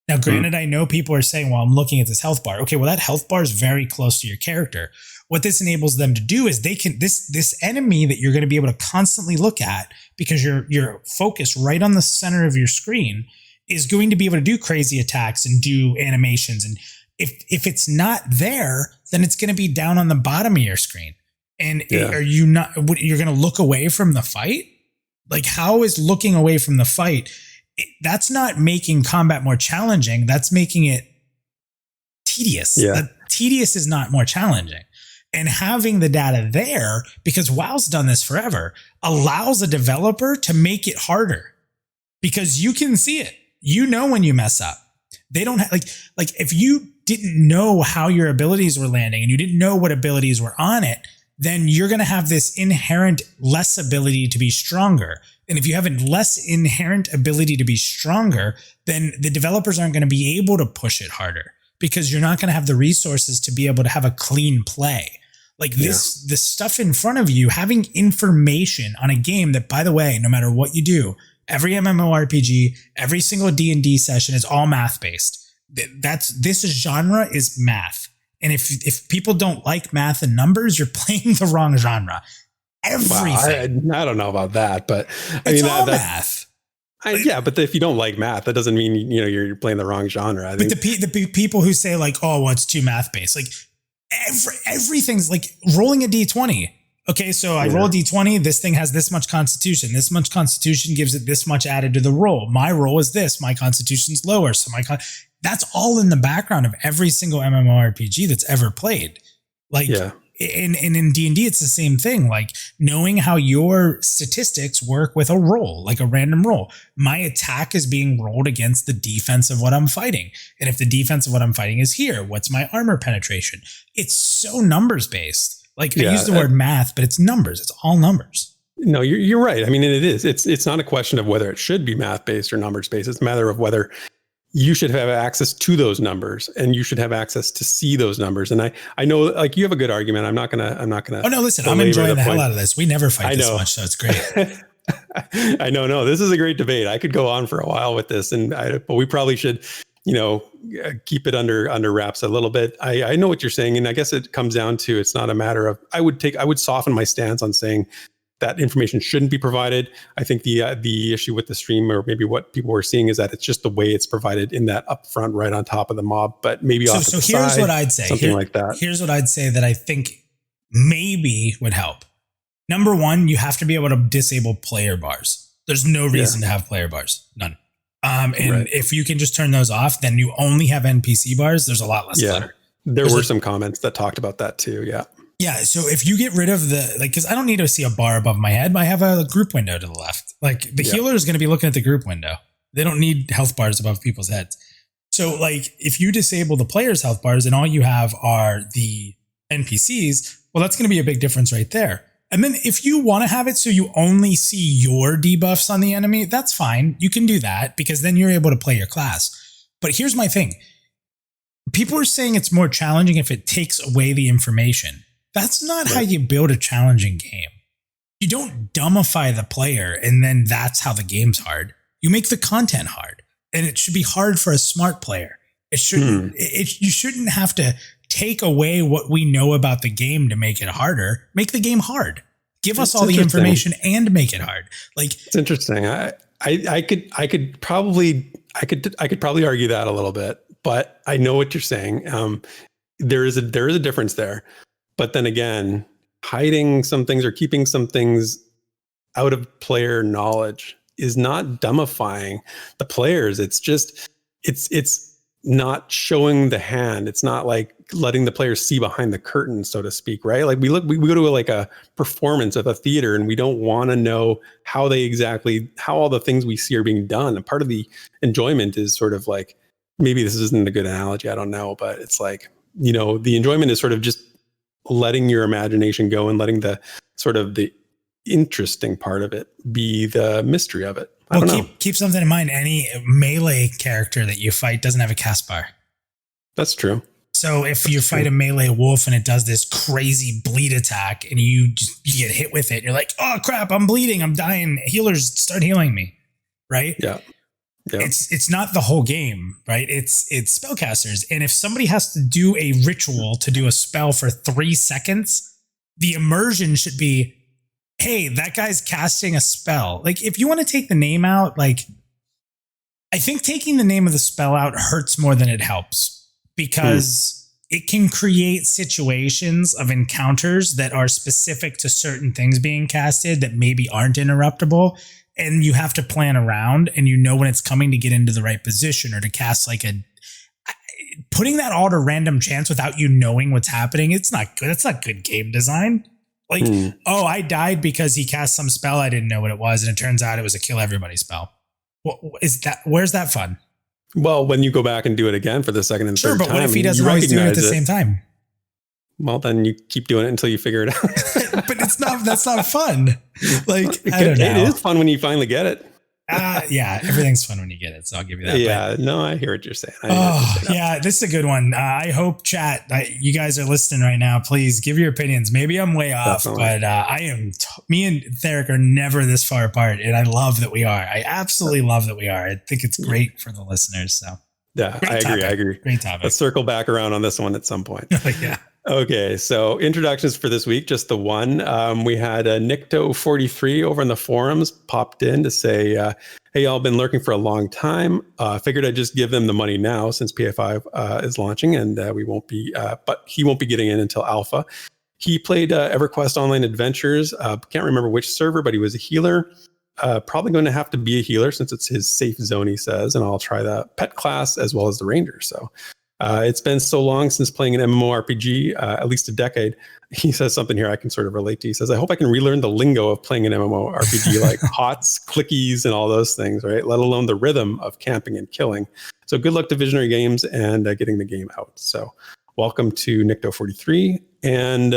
Now, granted, I know people are saying, well, I'm looking at this health bar. Okay, well, that health bar is very close to your character. What this enables them to do is they can, this enemy that you're going to be able to constantly look at because you're focused right on the center of your screen is going to be able to do crazy attacks and do animations. And if it's not there, then it's going to be down on the bottom of your screen. And are you not, you're going to look away from the fight? Like how is looking away from the fight? That's not making combat more challenging. That's making it tedious. Yeah. Tedious is not more challenging. And having the data there, because WoW's done this forever, allows a developer to make it harder because you can see it. You know when you mess up. They don't have like if you didn't know how your abilities were landing and you didn't know what abilities were on it, then you're going to have this inherent less ability to be stronger. And if you have a less inherent ability to be stronger, then the developers aren't going to be able to push it harder because you're not going to have the resources to be able to have a clean play. Like this stuff in front of you, having information on a game that, by the way, no matter what you do, every MMORPG, every single D&D session is all math-based. This genre is math. And if people don't like math and numbers, you're playing the wrong genre. Everything. I don't know about that, but I It's mean, all that's, math. yeah, but if you don't like math, that doesn't mean, you're playing the wrong genre. I But think. the people who say like, oh, well, it's too math based, like everything's like rolling a d20. Okay, so I roll a d20. This thing has this much constitution. This much constitution gives it this much added to the roll. My roll is this. My constitution's lower. So that's all in the background of every single MMORPG that's ever played. Like, and in D&D, it's the same thing. Like knowing how your statistics work with a roll, like a random roll. My attack is being rolled against the defense of what I'm fighting. And if the defense of what I'm fighting is here, what's my armor penetration? It's so numbers based. Like I use the word math, but it's numbers. It's all numbers. No, you're right. I mean, it is. It's not a question of whether it should be math based or numbers based. It's a matter of whether you should have access to those numbers and you should have access to see those numbers. And I know like you have a good argument. I'm not gonna. Oh no, listen, I'm enjoying the hell out of this. We never fight this much, so it's great. I know. No, this is a great debate. I could go on for a while with this, but we probably should, keep it under wraps a little bit. I know what you're saying, and I guess it comes down to it's not a matter of I would soften my stance on saying that information shouldn't be provided. I think the issue with the stream, or maybe what people were seeing, is that it's just the way it's provided in that upfront, right on top of the mob, but maybe off to the side. So here's what I'd say. Something like that. Here's what I'd say that I think maybe would help. Number one, you have to be able to disable player bars. There's no reason to have player bars. None. If you can just turn those off, then you only have NPC bars. There's a lot less clutter. There were some comments that talked about that too. Yeah. Yeah. So if you get rid of because I don't need to see a bar above my head. I have a group window to the left. Like the healer is going to be looking at the group window. They don't need health bars above people's heads. So like if you disable the player's health bars and all you have are the NPCs, well, that's going to be a big difference right there. And then if you want to have it so you only see your debuffs on the enemy, that's fine. You can do that because then you're able to play your class. But here's my thing. People are saying it's more challenging if it takes away the information. That's not how you build a challenging game. You don't dumbify the player and then that's how the game's hard. You make the content hard, and it should be hard for a smart player. It shouldn't. You shouldn't have to take away what we know about the game to make it harder. Make the game hard. Give us all the information and make it hard. Like it's interesting. I could probably argue that a little bit, but I know what you're saying. There is a difference there. But then again, hiding some things or keeping some things out of player knowledge is not dumbifying the players. It's just it's not showing the hand. It's not like letting the players see behind the curtain, so to speak, right? Like we go to like a performance of a theater and we don't want to know how all the things we see are being done. And part of the enjoyment is sort of like, maybe this isn't a good analogy, I don't know, but it's like, the enjoyment is sort of just letting your imagination go and letting the sort of the interesting part of it be the mystery of it. I don't know. Keep something in mind. Any melee character that you fight doesn't have a cast bar. That's true. So if you fight a melee wolf and it does this crazy bleed attack and you get hit with it, and you're like, oh crap, I'm bleeding, I'm dying. Healers, start healing me. Right? Yeah. It's not the whole game, right? It's spellcasters. And if somebody has to do a ritual to do a spell for 3 seconds, the immersion should be, hey, that guy's casting a spell. Like if you want to take the name out, like I think taking the name of the spell out hurts more than it helps because it can create situations of encounters that are specific to certain things being casted that maybe aren't interruptible. And you have to plan around and when it's coming to get into the right position or to cast putting that all to random chance without you knowing what's happening. It's not good. It's not good game design. Like, oh, I died because he cast some spell. I didn't know what it was. And it turns out it was a kill everybody spell. Where's that fun? Well, when you go back and do it again for the second and third time. Sure, but what if he doesn't always do it at the same time? Well, then you keep doing it until you figure it out. But that's not fun. Like, I don't know. It is fun when you finally get it. Yeah, everything's fun when you get it. So I'll give you that. Yeah, no, I hear what you're saying. Yeah, this is a good one. I hope chat, you guys are listening right now. Please give your opinions. Maybe I'm way off, but me and Theric are never this far apart. And I love that we are. I absolutely love that we are. I think it's great for the listeners. So yeah, I agree. Great topic. Let's circle back around on this one at some point. Yeah. Okay, so introductions for this week, just the one. We had Nicto43 over in the forums popped in to say, hey, y'all been lurking for a long time. Figured I'd just give them the money now since PA5 is launching, and but he won't be getting in until alpha. He played EverQuest Online Adventures. Can't remember which server, but he was a healer. Probably going to have to be a healer since it's his safe zone, he says, and I'll try the pet class as well as the ranger. So it's been so long since playing an MMORPG, at least a decade. He says something here I can sort of relate to. He says, I hope I can relearn the lingo of playing an MMORPG like HOTS, clickies, and all those things, right? Let alone the rhythm of camping and killing. So good luck to Visionary Games and getting the game out. So welcome to Nicto43. And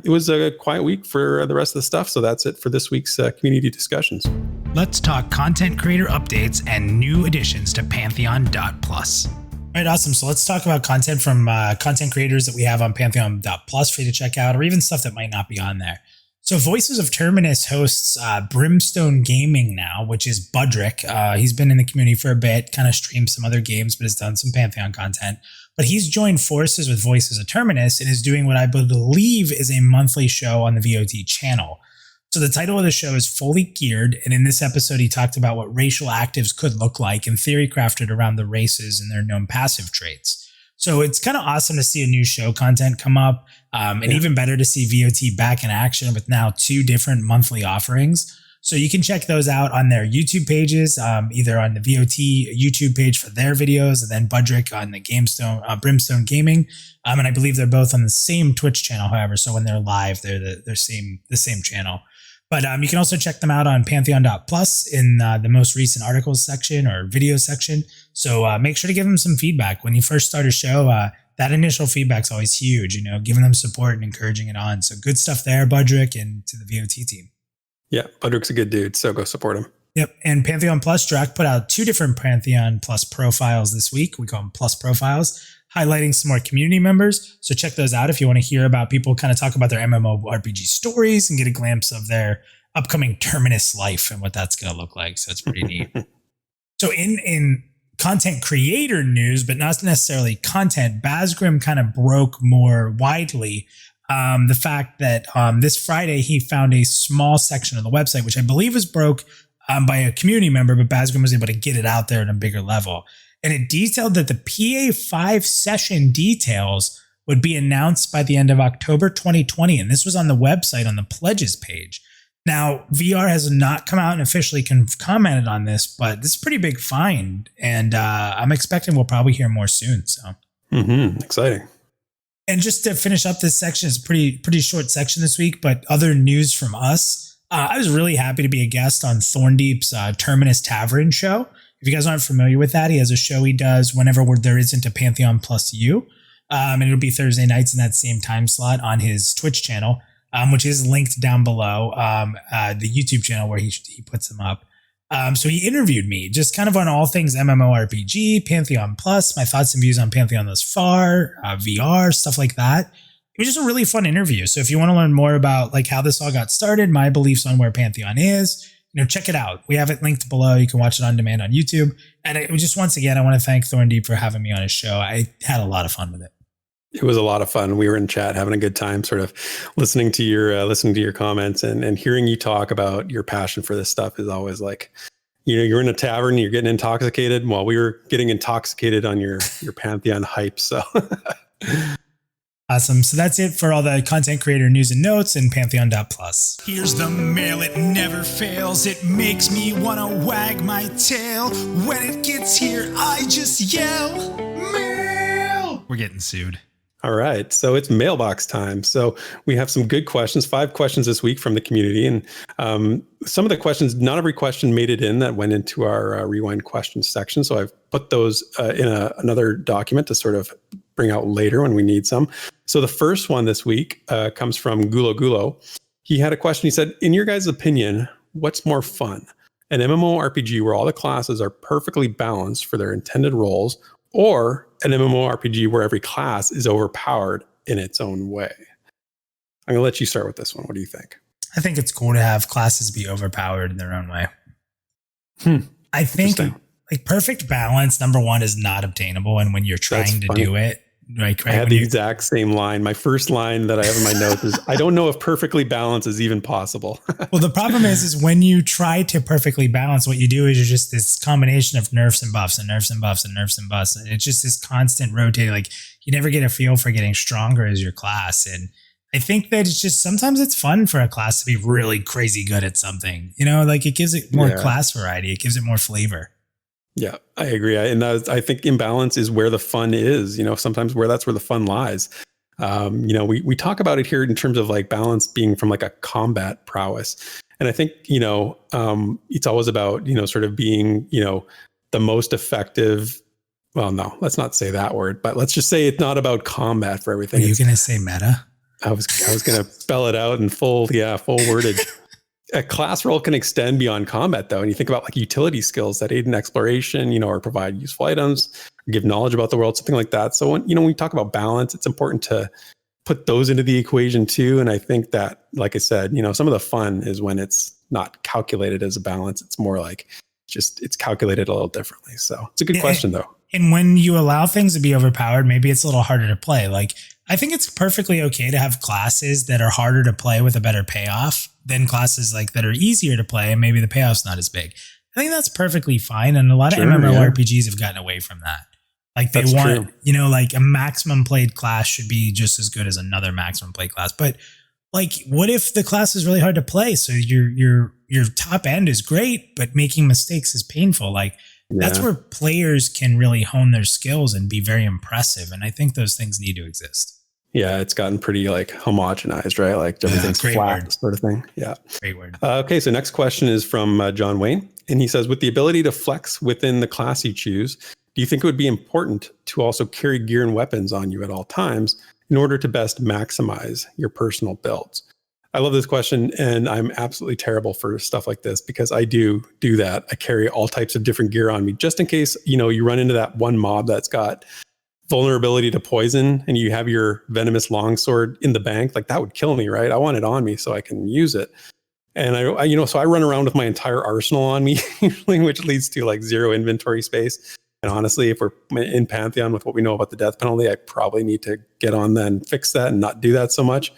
it was a quiet week for the rest of the stuff. So that's it for this week's community discussions. Let's talk content creator updates and new additions to Pantheon.Plus. All right, awesome. So let's talk about content from content creators that we have on Pantheon.Plus for you to check out, or even stuff that might not be on there. So Voices of Terminus hosts Brimstone Gaming now, which is Budrick. He's been in the community for a bit, kind of streamed some other games, but has done some Pantheon content. But he's joined forces with Voices of Terminus and is doing what I believe is a monthly show on the VOD channel. So the title of the show is Fully Geared, and in this episode he talked about what racial actives could look like and theory crafted around the races and their known passive traits. So it's kind of awesome to see a new show content come up, and even better to see VOT back in action with now 2 different monthly offerings. So you can check those out on their YouTube pages, either on the VOT YouTube page for their videos, and then Budrick on the Brimstone Gaming. And I believe they're both on the same Twitch channel, however, so when they're live, they're the same channel. But you can also check them out on Pantheon.Plus in the most recent articles section or video section. So make sure to give them some feedback. When you first start a show, that initial feedback is always huge, giving them support and encouraging it on. So good stuff there, Budrick, and to the VOT team. Yeah, Budrick's a good dude, so go support him. Yep, and Pantheon.Plus, Drac put out 2 different Pantheon.Plus profiles this week. We call them Plus Profiles, highlighting some more community members. So check those out if you want to hear about people kind of talk about their MMORPG stories and get a glimpse of their upcoming Terminus life and what that's going to look like. So it's pretty neat. So in content creator news, but not necessarily content, Basgrim kind of broke more widely the fact that this Friday he found a small section of the website, which I believe was broke by a community member, but Basgrim was able to get it out there at a bigger level. And it detailed that the PA5 session details would be announced by the end of October 2020. And this was on the website on the pledges page. Now, VR has not come out and officially commented on this, but this is a pretty big find. And I'm expecting we'll probably hear more soon. So exciting. And just to finish up this section, it's a pretty short section this week, but other news from us. I was really happy to be a guest on Thorndeep's Terminus Tavern show. If you guys aren't familiar with that, he has a show he does whenever there isn't a Pantheon.Plus U. And it'll be Thursday nights in that same time slot on his Twitch channel, which is linked down below, the YouTube channel where he puts them up. So he interviewed me just kind of on all things MMORPG, Pantheon.Plus, my thoughts and views on Pantheon thus far, VR, stuff like that. It was just a really fun interview. So if you want to learn more about like how this all got started, my beliefs on where Pantheon is, check it out. We have it linked below. You can watch it on demand on YouTube. And it was just, once again, I want to thank Thorndeep for having me on his show. I had a lot of fun with it. It was a lot of fun. We were in chat having a good time, sort of listening to your comments and hearing you talk about your passion for this stuff is always like, you're in a tavern, you're getting intoxicated. Well, we were getting intoxicated on your Pantheon hype. So awesome. So that's it for all the content creator news and notes in Pantheon.Plus. Here's the mail, it never fails. It makes me want to wag my tail. When it gets here, I just yell, mail. We're getting sued. All right. So it's mailbox time. So we have some good questions, 5 questions this week from the community. And some of the questions, not every question made it in that went into our rewind questions section. So I've put those in another document to sort of bring out later when we need some. So the first one this week comes from Gulo Gulo. He had a question. He said, in your guys' opinion, what's more fun? An MMORPG where all the classes are perfectly balanced for their intended roles, or an MMORPG where every class is overpowered in its own way? I'm going to let you start with this one. What do you think? I think it's cool to have classes be overpowered in their own way. I think like perfect balance, number one, is not obtainable. And when you're trying to do it, Like, I right? had the exact same line. My first line that I have in my notes is, I don't know if perfectly balanced is even possible. Well, the problem is when you try to perfectly balance, what you do is you're just this combination of nerfs and buffs and nerfs and buffs and nerfs and buffs. And it's just this constant rotating. Like, you never get a feel for getting stronger as your class. And I think that it's just, sometimes it's fun for a class to be really crazy good at something, like it gives it more class variety. It gives it more flavor. Yeah, I agree. I think imbalance is where the fun is, sometimes that's where the fun lies. We talk about it here in terms of like balance being from like a combat prowess. And I think, it's always about, sort of being, the most effective. Well, no, let's not say that word, but let's just say it's not about combat for everything. Are you going to say meta? I was going to spell it out in full wordage. A class role can extend beyond combat, though. And you think about like utility skills that aid in exploration, or provide useful items, or give knowledge about the world, something like that. So when we talk about balance, it's important to put those into the equation too. And I think that, like I said, some of the fun is when it's not calculated as a balance. It's more like it's calculated a little differently. So it's a good question, though. And when you allow things to be overpowered, maybe it's a little harder to play. Like, I think it's perfectly okay to have classes that are harder to play with a better payoff than classes like that are easier to play and maybe the payoff's not as big. I think that's perfectly fine. And a lot of MMORPGs have gotten away from that. Like they want, like a maximum played class should be just as good as another maximum played class. But like, what if the class is really hard to play? So your top end is great, but making mistakes is painful. Like that's where players can really hone their skills and be very impressive. And I think those things need to exist. Yeah, it's gotten pretty like homogenized, right? Like everything's flat, sort of thing. Yeah. Great word. Okay, so next question is from John Wayne. And he says, with the ability to flex within the class you choose, do you think it would be important to also carry gear and weapons on you at all times in order to best maximize your personal builds? I love this question, and I'm absolutely terrible for stuff like this because I do that. I carry all types of different gear on me just in case, you run into that one mob that's got vulnerability to poison and you have your venomous longsword in the bank. Like that would kill me, right? I want it on me so I can use it. And so I run around with my entire arsenal on me usually, which leads to like zero inventory space. And honestly, if we're in Pantheon with what we know about the death penalty, I probably need to get on that and fix that and not do that so much.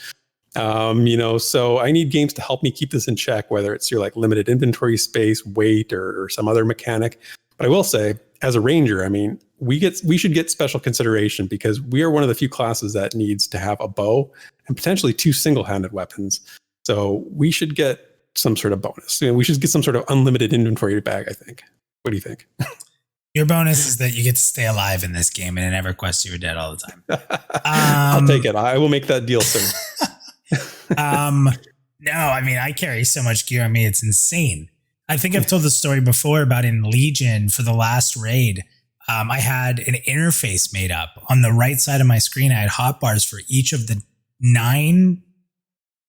So I need games to help me keep this in check, whether it's your like limited inventory space, weight, or some other mechanic. But I will say, as a ranger, I mean, we should get special consideration because we are one of the few classes that needs to have a bow and potentially 2 single-handed weapons. So we should get some sort of bonus. We should get some sort of unlimited inventory bag, I think. What do you think? Your bonus is that you get to stay alive in this game and it never quests you were dead all the time. I'll take it. I will make that deal soon. No, I mean, I carry so much gear on me. It's insane. I think I've told the story before about in Legion for the last raid. I had an interface made up on the right side of my screen. I had hotbars for each of the 9,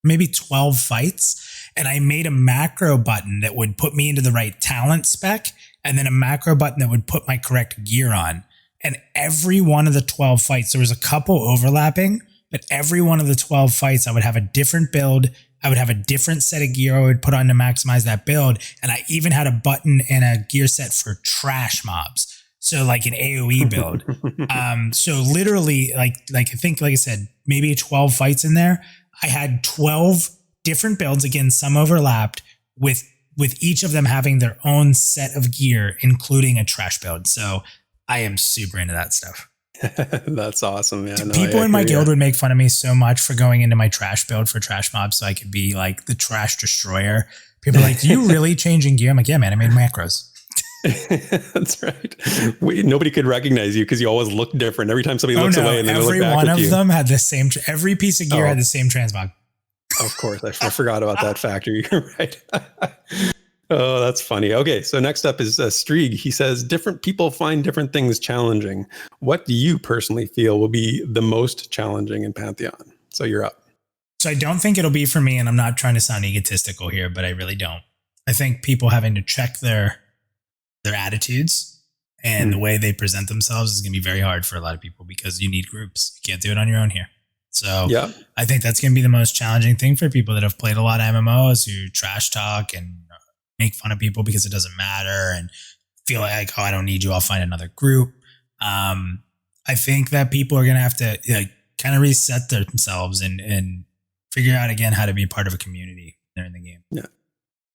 maybe 12 fights. And I made a macro button that would put me into the right talent spec. And then a macro button that would put my correct gear on. And every one of the 12 fights, there was a couple overlapping, but every one of the 12 fights, I would have a different build. I would have a different set of gear I would put on to maximize that build. And I even had a button and a gear set for trash mobs. So like an AoE build. So literally like I think, like I said, maybe 12 fights in there. I had 12 different builds. Again, some overlapped with each of them having their own set of gear, including a trash build. So I am super into that stuff. That's awesome, man. People in my guild would make fun of me so much for going into my trash build for trash mobs so I could be like the trash destroyer. People are like, you really changing gear? I'm like, yeah, man, I made macros. That's right. Nobody could recognize you because you always look different. Every time somebody looks away and they look back at you. Every one of them had the same, every piece of gear had the same transmog. Of course. I forgot about that factor. You're right. Oh, that's funny. Okay, so next up is Strieg. He says, different people find different things challenging. What do you personally feel will be the most challenging in Pantheon? So you're up. So I don't think it'll be for me, and I'm not trying to sound egotistical here, but I really don't. I think people having to check their attitudes and the way they present themselves is going to be very hard for a lot of people because you need groups. You can't do it on your own here. So yeah. I think that's going to be the most challenging thing for people that have played a lot of MMOs who trash talk and make fun of people because it doesn't matter and feel like, oh, I don't need you. I'll find another group. I think that people are going to have to kind of reset themselves and figure out again how to be part of a community there in the game. Yeah.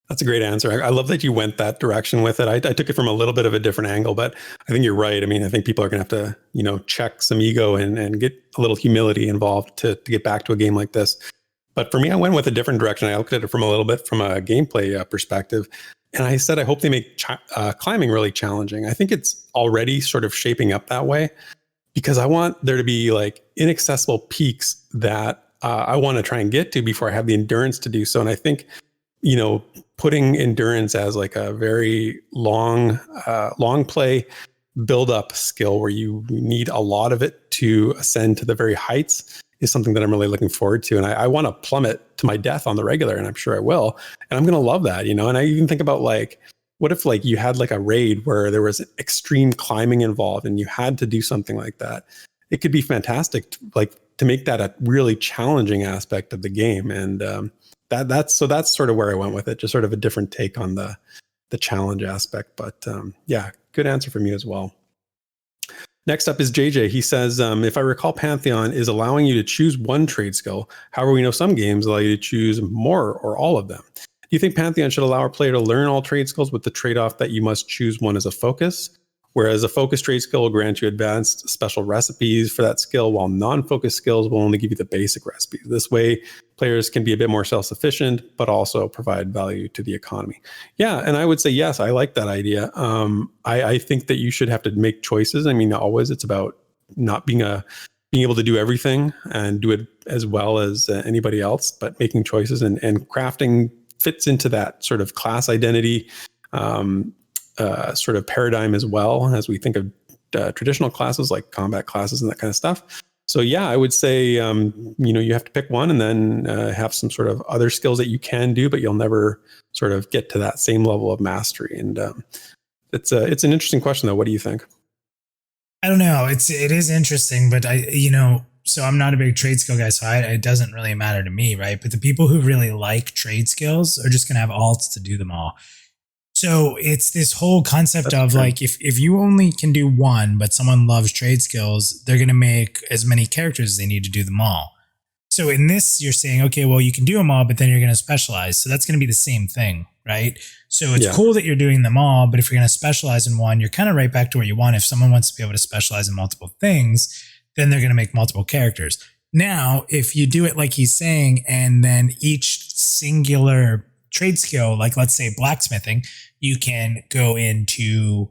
That's a great answer. I love that you went that direction with it. I took it from a little bit of a different angle, but I think you're right. I mean, I think people are going to have to, check some ego and get a little humility involved to get back to a game like this. But for me, I went with a different direction. I looked at it from a little bit from a gameplay perspective. And I said, I hope they make climbing really challenging. I think it's already sort of shaping up that way because I want there to be like inaccessible peaks that I want to try and get to before I have the endurance to do so. And I think, putting endurance as like a very long play build up skill where you need a lot of it to ascend to the very heights is something that I'm really looking forward to. And I want to plummet to my death on the regular, and I'm sure I will. And I'm going to love that, and I even think about like, what if like you had like a raid where there was extreme climbing involved and you had to do something like that? It could be fantastic, to make that a really challenging aspect of the game. And that's sort of where I went with it, just sort of a different take on the challenge aspect. But yeah, good answer from you as well. Next up is JJ. He says, if I recall, Pantheon is allowing you to choose one trade skill. However, we know some games allow you to choose more or all of them. Do you think Pantheon should allow a player to learn all trade skills with the trade-off that you must choose one as a focus? Whereas a focus trade skill will grant you advanced special recipes for that skill, while non-focus skills will only give you the basic recipes. This way, players can be a bit more self-sufficient, but also provide value to the economy. Yeah, and I would say, yes, I like that idea. I think that you should have to make choices. I mean, always it's about not being able to do everything and do it as well as anybody else, but making choices and crafting fits into that sort of class identity sort of paradigm as well as we think of traditional classes like combat classes and that kind of stuff. So yeah, I would say, you have to pick one and then have some sort of other skills that you can do, but you'll never sort of get to that same level of mastery. And it's an interesting question though. What do you think? I don't know. It is interesting, but so I'm not a big trade skill guy, so it doesn't really matter to me, right? But the people who really like trade skills are just going to have alts to do them all. So it's this whole concept of like, if you only can do one, but someone loves trade skills, they're going to make as many characters as they need to do them all. So in this, you're saying, okay, well, you can do them all, but then you're going to specialize. So that's going to be the same thing, right? So it's cool that you're doing them all, but if you're going to specialize in one, you're kind of right back to where you want. If someone wants to be able to specialize in multiple things, then they're going to make multiple characters. Now, if you do it like he's saying, and then each singular trade skill, like let's say blacksmithing, you can go into,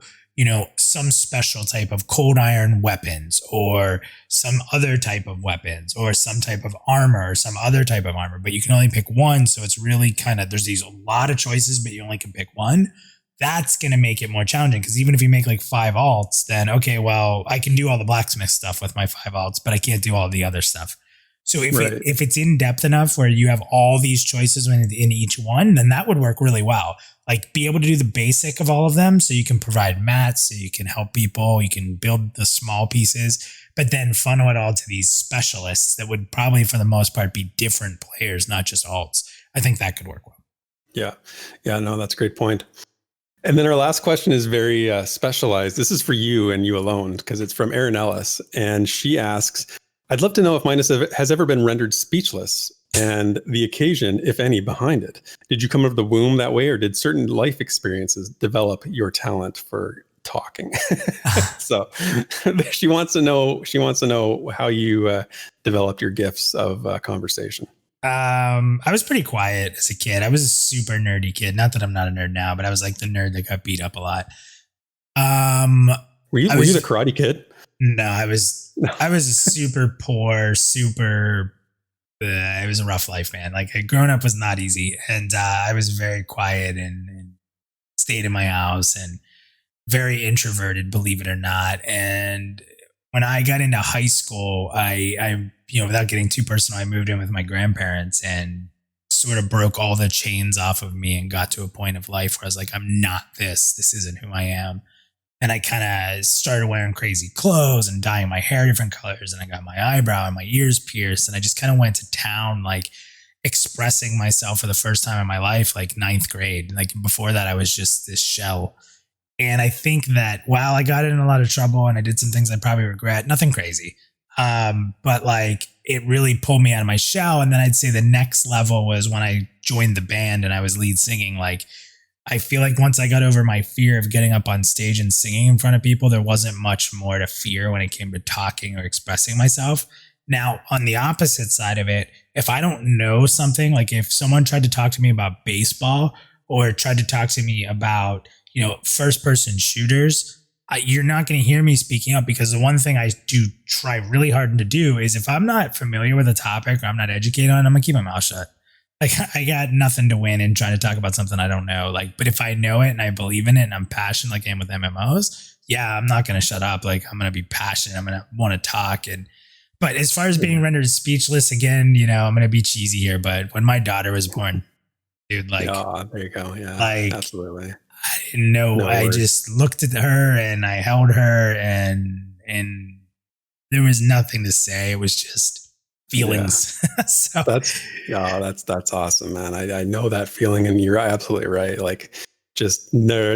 some special type of cold iron weapons or some other type of weapons or some type of armor or some other type of armor, but you can only pick one. So it's really there's a lot of choices, but you only can pick one. That's going to make it more challenging because even if you make like 5 alts, then, okay, well, I can do all the blacksmith stuff with my 5 alts, but I can't do all the other stuff. So if it's in depth enough where you have all these choices in each one, then that would work really well. Like be able to do the basic of all of them. So you can provide mats, so you can help people, you can build the small pieces, but then funnel it all to these specialists that would probably for the most part be different players, not just alts. I think that could work well. Yeah. Yeah, no, that's a great point. And then our last question is very specialized. This is for you and you alone because it's from Erin Ellis. And she asks, I'd love to know if Minus has ever been rendered speechless and the occasion, if any, behind it. Did you come out of the womb that way or did certain life experiences develop your talent for talking? So she wants to know how you developed your gifts of conversation. I was pretty quiet as a kid. I was a super nerdy kid. Not that I'm not a nerd now, but I was like the nerd that got beat up a lot. Were you the karate kid? No, I was a super poor, it was a rough life, man. Like growing up was not easy. And I was very quiet and stayed in my house and very introverted, believe it or not. And when I got into high school, I without getting too personal, I moved in with my grandparents and sort of broke all the chains off of me and got to a point of life where I was like, I'm not this. This isn't who I am. And I kind of started wearing crazy clothes and dyeing my hair different colors. And I got my eyebrow and my ears pierced. And I just kind of went to town, like expressing myself for the first time in my life, like 9th grade. Like before that, I was just this shell. And I think that while I got in a lot of trouble and I did some things I probably regret, nothing crazy. But like it really pulled me out of my shell. And then I'd say the next level was when I joined the band and I was lead singing. Like, I feel like once I got over my fear of getting up on stage and singing in front of people, there wasn't much more to fear when it came to talking or expressing myself. Now, on the opposite side of it, if I don't know something, like if someone tried to talk to me about baseball or tried to talk to me about, first person shooters, you're not going to hear me speaking up, because the one thing I do try really hard to do is if I'm not familiar with a topic or I'm not educated on it, I'm going to keep my mouth shut. Like, I got nothing to win in trying to talk about something I don't know. Like, but if I know it and I believe in it and I'm passionate, like I am with MMOs, yeah, I'm not going to shut up. Like, I'm going to be passionate. I'm going to want to talk. But as far as being rendered speechless, again, I'm going to be cheesy here. But when my daughter was born, dude, like, oh, there you go. Yeah, like, absolutely. I didn't know. No, I just looked at her and I held her and there was nothing to say. It was just feelings. Yeah. So that's awesome, man. I know that feeling, and you're absolutely right. Like, there's no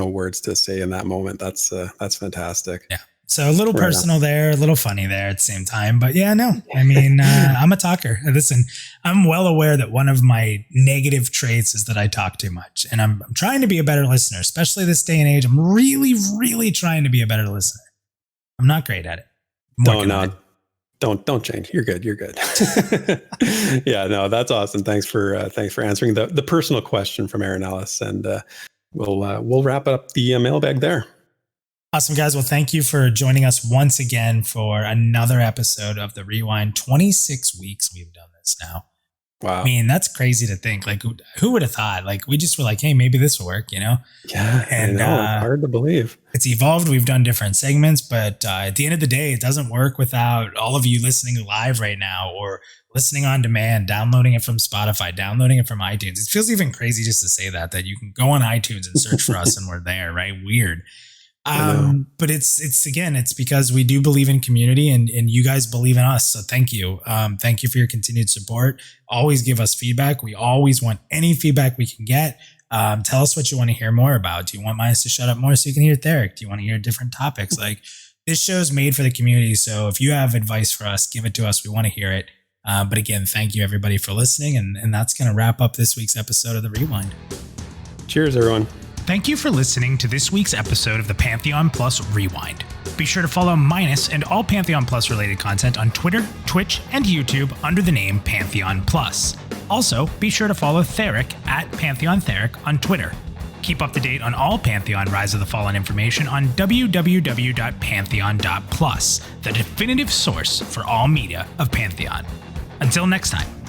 words to say in that moment. That's fantastic. Yeah. So a little personal there, a little funny there at the same time. But yeah, no, I mean, I'm a talker. Listen, I'm well aware that one of my negative traits is that I talk too much, and I'm trying to be a better listener, especially this day and age. I'm really, really trying to be a better listener. I'm not great at it. Don't change. You're good. Yeah, no, that's awesome. Thanks for answering the personal question from Aaron Ellis, and we'll wrap up the mailbag there. Awesome, guys. Well, thank you for joining us once again for another episode of The Rewind. 26 weeks we've done this now. Wow. I mean, that's crazy to think. Like, who would have thought? Like, we just were like, hey, maybe this will work, Yeah, and I know. It's hard to believe. It's evolved. We've done different segments, but at the end of the day, it doesn't work without all of you listening live right now, or listening on demand, downloading it from Spotify, downloading it from iTunes. It feels even crazy just to say that you can go on iTunes and search for us and we're there, right? Weird. But it's because we do believe in community, and you guys believe in us. So thank you. Thank you for your continued support. Always give us feedback. We always want any feedback we can get. Tell us what you want to hear more about. Do you want Miles to shut up more so you can hear Theric? Do you want to hear different topics? Like, this show's made for the community. So if you have advice for us, give it to us. We want to hear it. But again, thank you everybody for listening. And that's going to wrap up this week's episode of The Rewind. Cheers, everyone. Thank you for listening to this week's episode of the Pantheon.Plus Rewind. Be sure to follow Minus and all Pantheon.Plus related content on Twitter, Twitch, and YouTube under the name Pantheon.Plus. Also, be sure to follow Theric at PantheonTheric on Twitter. Keep up to date on all Pantheon Rise of the Fallen information on www.Pantheon.Plus, the definitive source for all media of Pantheon. Until next time.